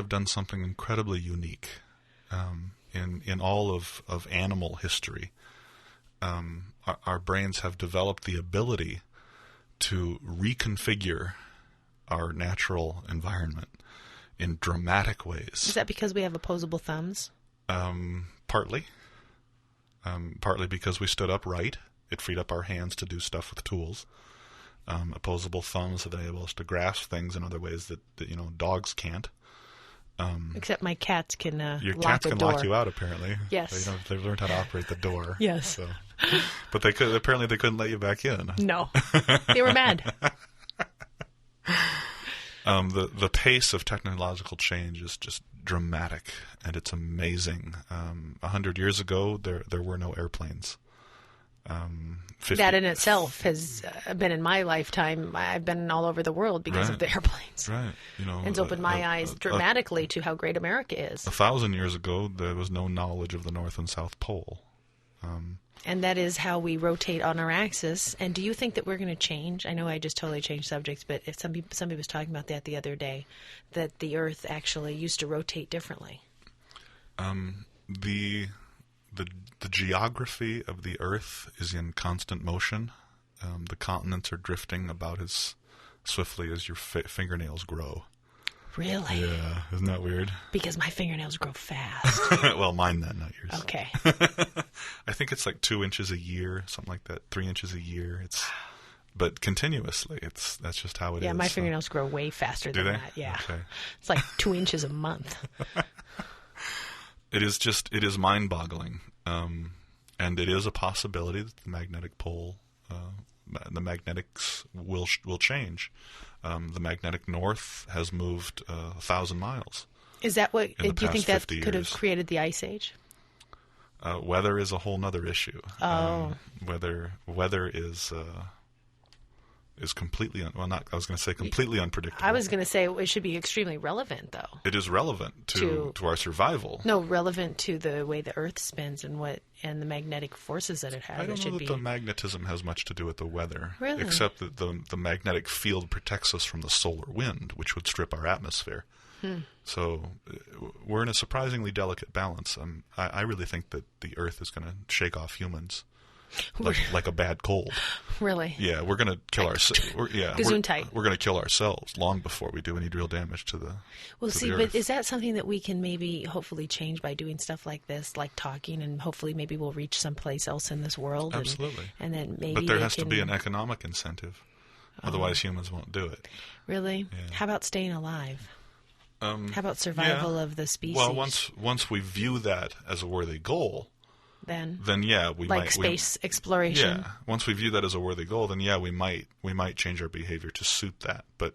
done something incredibly unique in all of animal history. Our brains have developed the ability to reconfigure our natural environment in dramatic ways. Is that because we have opposable thumbs? Partly. Partly because we stood upright. It freed up our hands to do stuff with tools. Opposable thumbs have enabled us to grasp things in other ways that dogs can't. Except my cats can your lock cats a can door. lock you out, apparently. Yes. They've learned how to operate the door. Yes. So. But they couldn't let you back in. No. They were mad. The pace of technological change is just dramatic, and it's amazing. 100 years ago, there were no airplanes. That in itself has been in my lifetime. I've been all over the world because of the airplanes. Right. And it's opened my eyes dramatically to how great America is. 1,000 years ago, there was no knowledge of the North and South Pole. And that is how we rotate on our axis. And do you think that we're going to change? I know I just totally changed subjects, but if somebody was talking about that the other day, that the Earth actually used to rotate differently. The geography of the Earth is in constant motion. The continents are drifting about as swiftly as your fingernails grow. Really? Yeah, isn't that weird? Because my fingernails grow fast. Well, mine then, not yours. Okay. I think it's like 2 inches a year, something like that. 3 inches a year. But continuously. That's just how it is. Yeah, my fingernails grow way faster than that. Yeah. Okay. It's like 2 inches a month. It is mind-boggling. And it is a possibility that the magnetic pole, the magnetics will change. The magnetic north has moved 1,000 miles. Is that what, do you think that could have years. created the Ice Age? Weather is a whole nother issue. Oh. Weather is completely I was going to say completely unpredictable. I was going to say it should be extremely relevant, though. It is relevant to our survival. No, relevant to the way the Earth spins and the magnetic forces that it has. I don't know that the magnetism has much to do with the weather. Really? Except that the magnetic field protects us from the solar wind, which would strip our atmosphere. So we're in a surprisingly delicate balance. I really think that the Earth is going to shake off humans. Like a bad cold. Really? Yeah, we're going to kill ourselves. We're going to kill ourselves long before we do any real damage to the. Well, to see, the but Earth. is that something that we can maybe hopefully change by doing stuff like this, like talking, and hopefully maybe we'll reach someplace else in this world? Absolutely. And then maybe. But there has to be an economic incentive, otherwise humans won't do it. Really? Yeah. How about staying alive? How about survival of the species? Well, once we view that as a worthy goal. Then yeah, we like might space exploration. Yeah, once we view that as a worthy goal, then yeah, we might change our behavior to suit that. But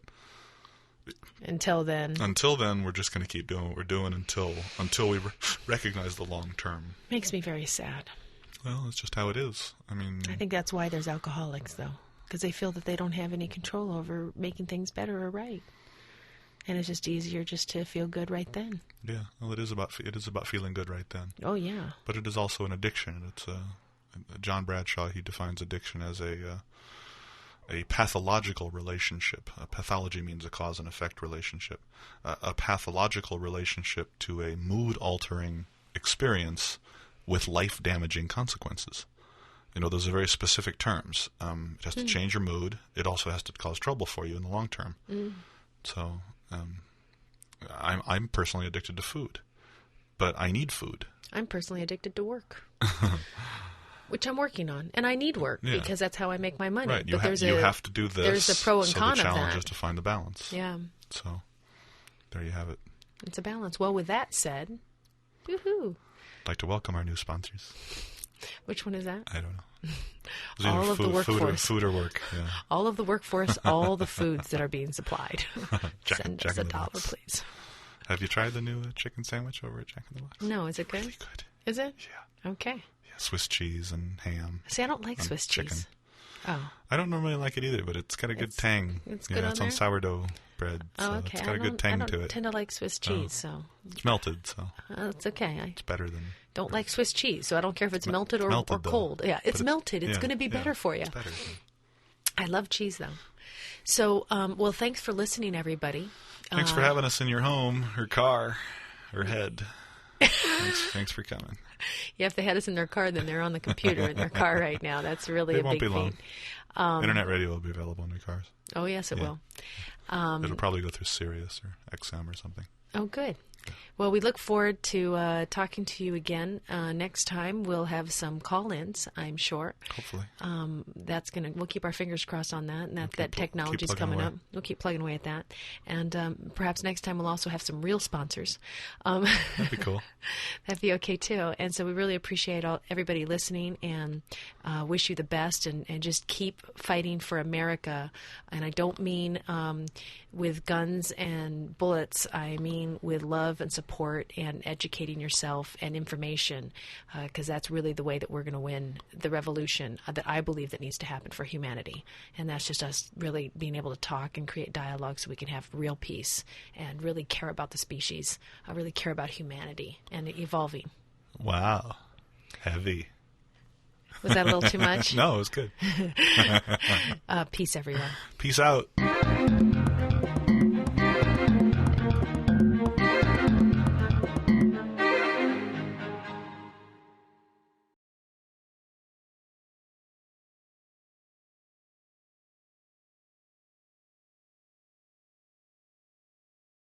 until then, we're just going to keep doing what we're doing until we recognize the long term. Makes me very sad. Well, it's just how it is. I mean, I think that's why there's alcoholics, though, because they feel that they don't have any control over making things better or right. And it's just easier just to feel good right then. Yeah, well, it is about feeling good right then. Oh yeah. But it is also an addiction. It's John Bradshaw. He defines addiction as a pathological relationship. Pathology means a cause and effect relationship. A pathological relationship to a mood-altering experience with life-damaging consequences. Those are very specific terms. It has to change your mood. It also has to cause trouble for you in the long term. So. I'm personally addicted to food, but I need food. I'm personally addicted to work. Which I'm working on, and I need work because that's how I make my money. Right, but you have to do this. There's a pro and con of that. So the challenge is to find the balance. Yeah. So there you have it. It's a balance. Well, with that said, woohoo! I'd like to welcome our new sponsors. Which one is that? I don't know. All of the workforce. Food or work. Yeah. All of the workforce, all the foods that are being supplied. Send us $1, please. Have you tried the new chicken sandwich over at Jack in the Box? No, is it good? Really good. Is it? Yeah. Okay. Yeah, Swiss cheese and ham. See, I don't like Swiss chicken. Cheese. Oh. I don't normally like it either, but it's got a good tang. It's good on it's there? on sourdough bread. So okay. It's got a good tang to it. I don't tend to like Swiss cheese, so. It's melted, so. It's okay. It's better than. Don't like Swiss cheese, so I don't care if it's melted or cold. Yeah, it's melted. It's going to be better for you. It's better. I love cheese, though. So, well, thanks for listening, everybody. Thanks for having us in your home, or car, or head. Thanks for coming. Yeah, if they had us in their car, then they're on the computer in their car right now. That's really a big thing. It won't be long. Internet radio will be available in your cars. Oh, yes, it will. It'll probably go through Sirius or XM or something. Oh, good. Well, we look forward to talking to you again next time. We'll have some call-ins, I'm sure. Hopefully. We'll keep our fingers crossed on that, and that technology's coming up. We'll keep plugging away at that. And perhaps next time we'll also have some real sponsors. That'd be cool. That'd be okay, too. And so we really appreciate everybody listening and wish you the best and just keep fighting for America. And I don't mean with guns and bullets. I mean with love and support and educating yourself and information, because that's really the way that we're going to win the revolution that I believe that needs to happen for humanity. And that's just us really being able to talk and create dialogue so we can have real peace and really care about the species, really care about humanity and evolving. Wow. Heavy. Was that a little too much? No, it was good. Peace, everyone. Peace out.